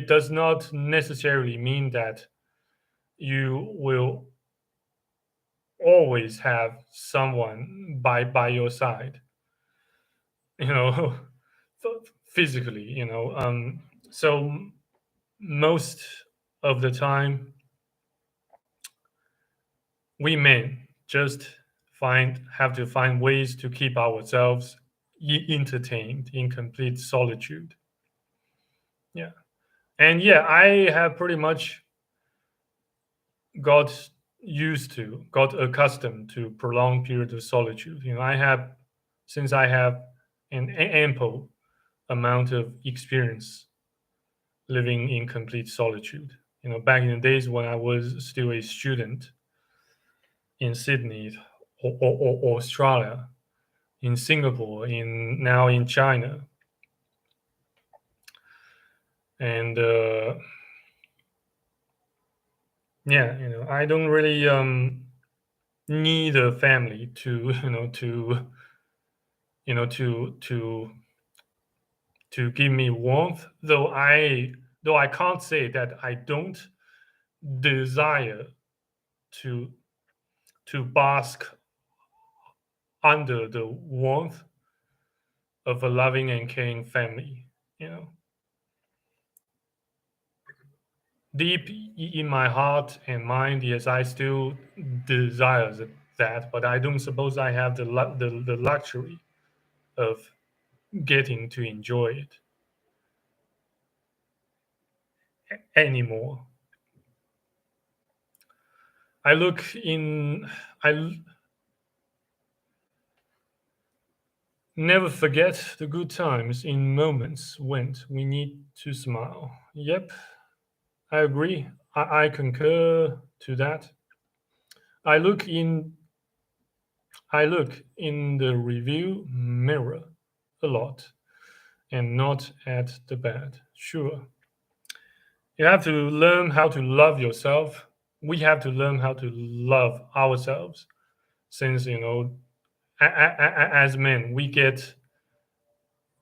does not necessarily mean that you will always have someone by your side, you know, physically, you know. So most of the time, we men just find have to find ways to keep ourselves entertained in complete solitude. Yeah, and yeah, I have pretty much got got accustomed to prolonged periods of solitude. You know, since I have an ample amount of experience living in complete solitude. You know, back in the days when I was still a student in Sydney or Australia, in Singapore, in now in China, and yeah, you know, I don't really need a family to to give me warmth. Though I can't say that I don't desire to bask under the warmth of a loving and caring family. You know, deep in my heart and mind, yes, I still desire that, but I don't suppose I have the luxury of getting to enjoy it anymore. I look in, I never forget the good times in moments when we need to smile. Yep, I agree. I concur to that. I look in I look in the review mirror a lot and not at the bad. Sure. You have to learn how to love yourself. We have to learn how to love ourselves since, as men, we get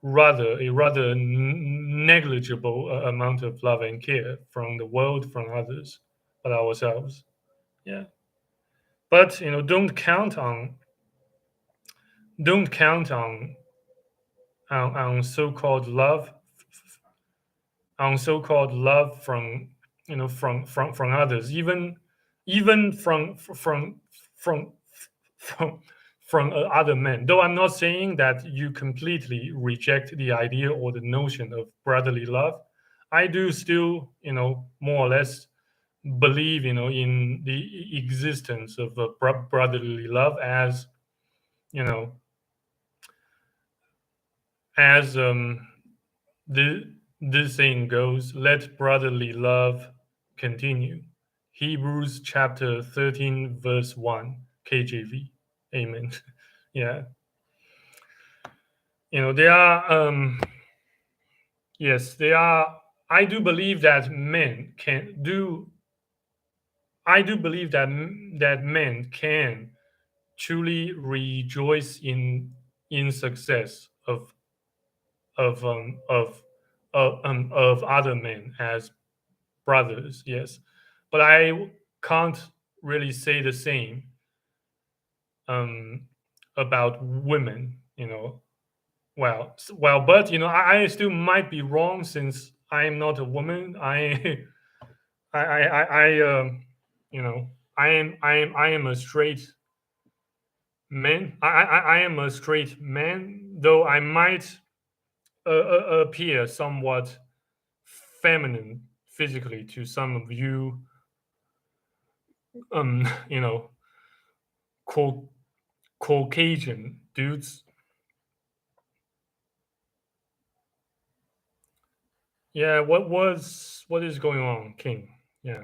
rather negligible amount of love and care from the world, from others, but ourselves. Yeah. But, don't count on so-called love from from others, even from from other men, though I'm not saying that you completely reject the idea or the notion of brotherly love. I do still, more or less believe, in the existence of a brotherly love, as you know as the this saying goes, let brotherly love continue. Hebrews chapter 13, verse 1, KJV. Amen. Yeah. There are, yes, there are, I do believe that men can do, I do believe that men can truly rejoice in success of of other men as brothers, yes. But I can't really say the same um, about women, Well, but I still might be wrong since I am not a woman. You know, I am a straight man. I am a straight man, though I might appear somewhat feminine physically to some of you, you know, Cau- Caucasian dudes. Yeah, what is going on, King? Yeah,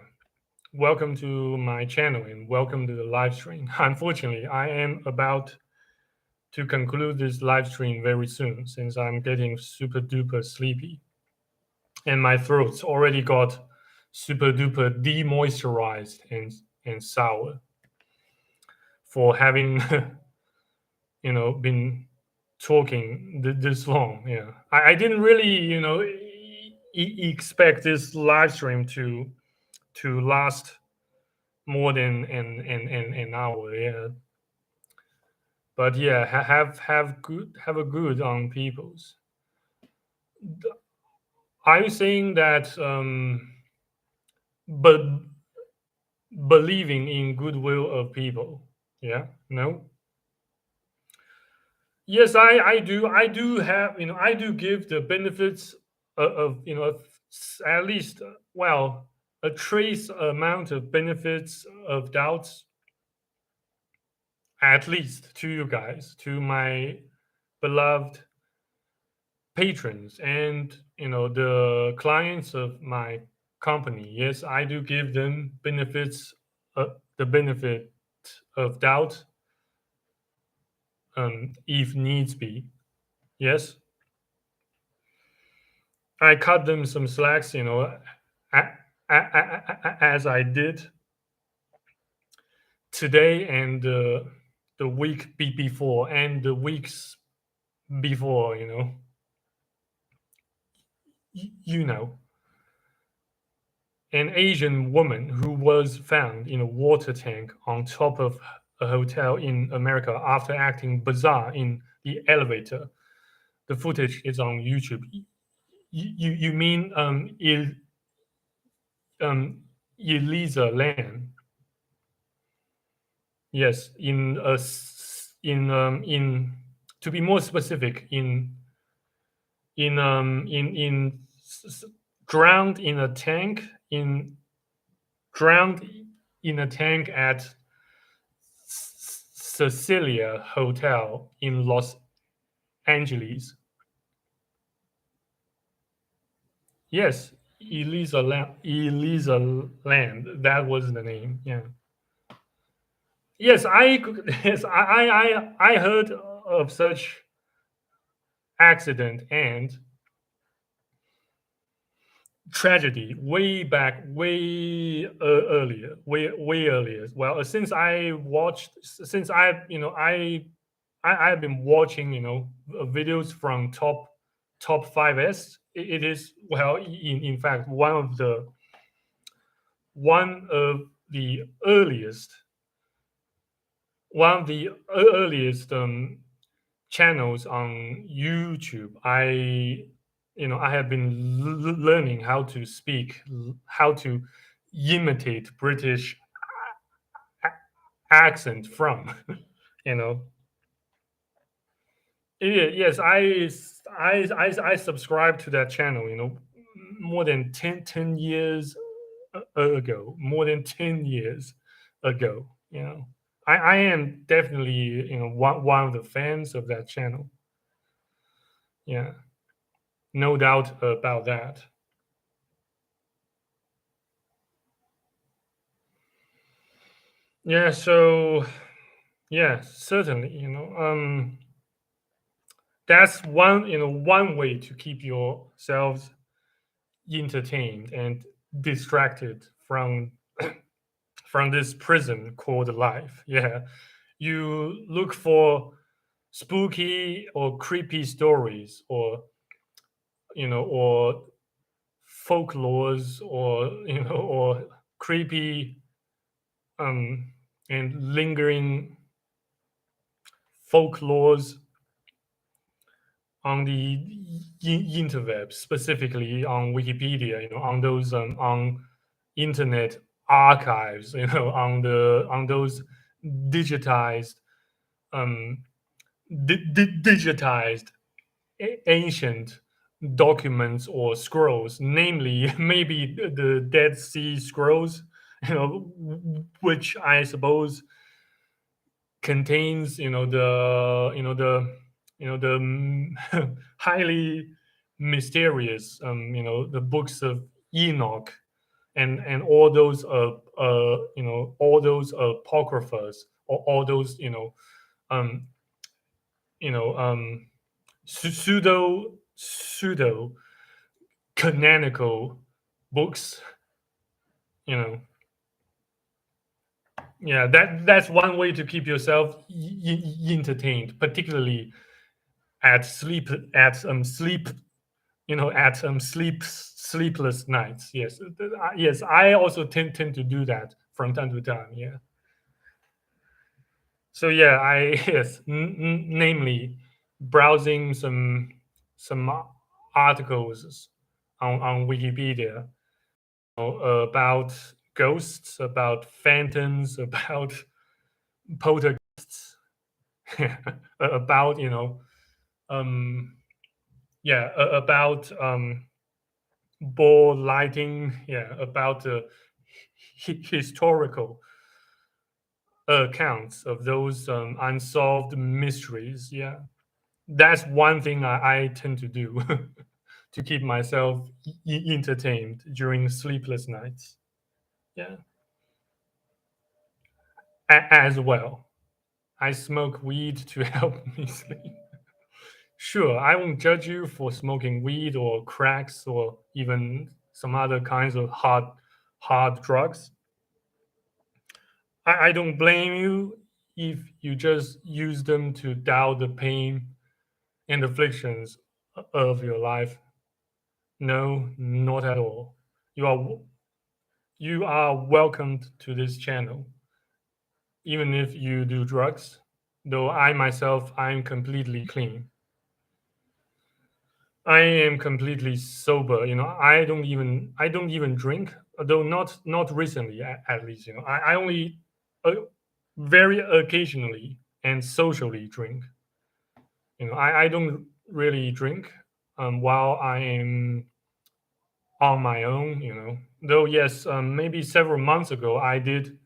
welcome to my channel and welcome to the live stream. Unfortunately, I am about to conclude this live stream very soon since I'm getting super duper sleepy and my throat's already got super duper demoisturized and sour for having been talking this long. Yeah, I didn't really expect this live stream to last more than an hour. Yeah, but yeah, have a good on people's. Are you saying that but believing in goodwill of people? Yeah, no. Yes, I do have, I do give the benefits of, at least, well, a trace amount of benefits of doubts, at least to you guys, to my beloved patrons and, the clients of my company. Yes, I do give them the benefit of doubt, if needs be. Yes, I cut them some slacks, as I did today and the week before and the weeks before. You know, an Asian woman who was found in a water tank on top of a hotel in America after acting bizarre in the elevator. The footage is on YouTube. You mean um, Elisa Lam? Yes, in to be more specific, in in drowned in a tank in drowned in a tank at Cecilia Hotel in Los Angeles. Yes, Elisa Land. Elisa Land. That was the name. Yeah. Yes, yes, I heard of such accident and tragedy way back, way earlier, way earlier. Well, since I've been watching, videos from top 5S. It is, well, in fact, one of the earliest one of the earliest channels on YouTube. I have been learning how to speak, how to imitate British accent from. you know, yes, I subscribed to that channel. More than 10 years ago, more than 10 years ago. I am definitely one of the fans of that channel. Yeah, no doubt about that. Yeah, so yeah, certainly, that's one way to keep yourselves entertained and distracted from this prison called life. Yeah, you look for spooky or creepy stories, or folklores, or or creepy um and lingering folklores on the interweb, specifically on Wikipedia, on those on internet archives, on those digitized um digitized ancient documents or scrolls, namely maybe the Dead Sea Scrolls, which I suppose contains the highly mysterious, the books of Enoch, and all those apocryphas, or all those um pseudo canonical books. you know yeah, that's one way to keep yourself entertained, particularly at sleep sleepless nights. Yes. Yes, I also tend to do that from time to time. Yeah. So yeah, I yes, namely browsing some articles on Wikipedia, about ghosts, about phantoms, about poltergeists, about um yeah, about ball lighting, yeah, about historical accounts of those unsolved mysteries. Yeah, that's one thing I tend to do to keep myself entertained during sleepless nights. Yeah, as well. I smoke weed to help me sleep. Sure, I won't judge you for smoking weed or cracks or even some other kinds of hard drugs. I don't blame you if you just use them to dull the pain and afflictions of your life. No, not at all. You are welcomed to this channel, even if you do drugs. Though I myself, I'm completely clean. I am completely sober. I don't even drink, though not recently, at least. I only uh, very occasionally and socially drink. I don't really drink. while I am on my own. Though yes, maybe several months ago I did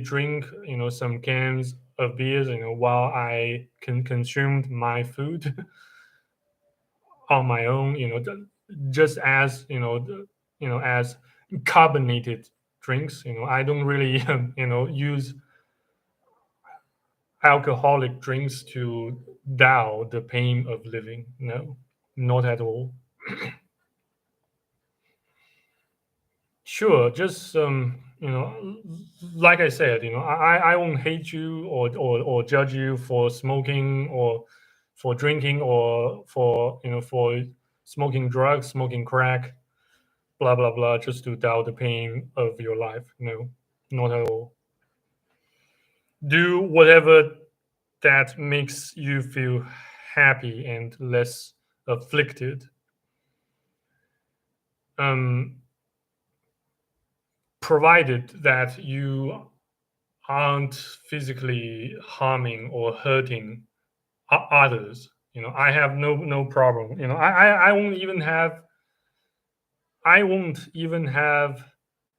drink some cans of beers while I consumed my food on my own. Just as as carbonated drinks. I don't really use alcoholic drinks to dull the pain of living. No, not at all. Sure, just like I said, I won't hate you or judge you for smoking or for drinking or for smoking drugs, smoking crack, blah blah blah, just to dull the pain of your life. No, not at all. Do whatever that makes you feel happy and less afflicted. Um, Provided that you aren't physically harming or hurting others. I have no problem. I won't even have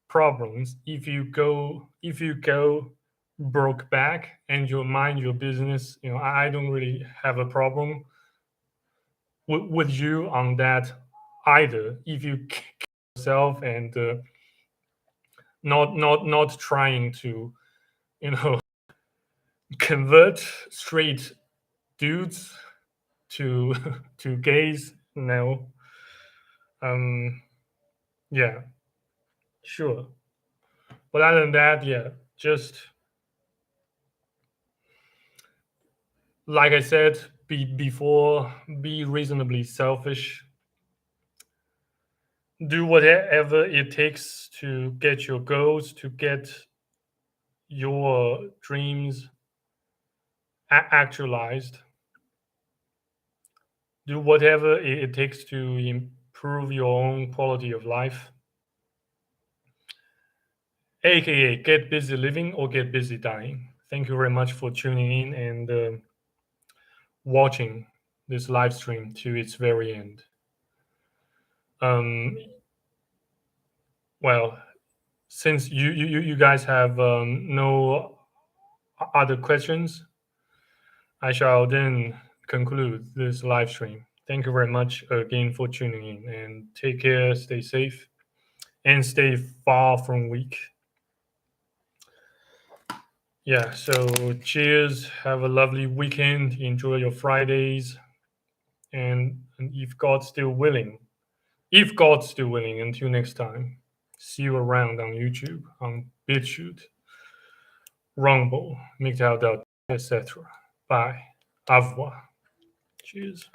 problems if you go broke back and you mind your business. I don't really have a problem with you on that either. If you kill yourself and not trying to you know convert straight dudes to to gays. No. um yeah, sure, but other than that, yeah, just like I said, be reasonably selfish. Do whatever it takes to get your goals, to get your dreams actualized. Do whatever it takes to improve your own quality of life, aka get busy living or get busy dying. Thank you very much for tuning in and watching this live stream to its very end. Um, well, since you guys have no other questions, I shall then conclude this live stream. Thank you very much again for tuning in, and take care, stay safe, and stay far from weak. Yeah, so cheers. Have a lovely weekend. Enjoy your Fridays. And if God's still willing, until next time, see you around on YouTube, on BitChute, Rumble, MGTOW, etc. Bye. Au revoir. Cheers.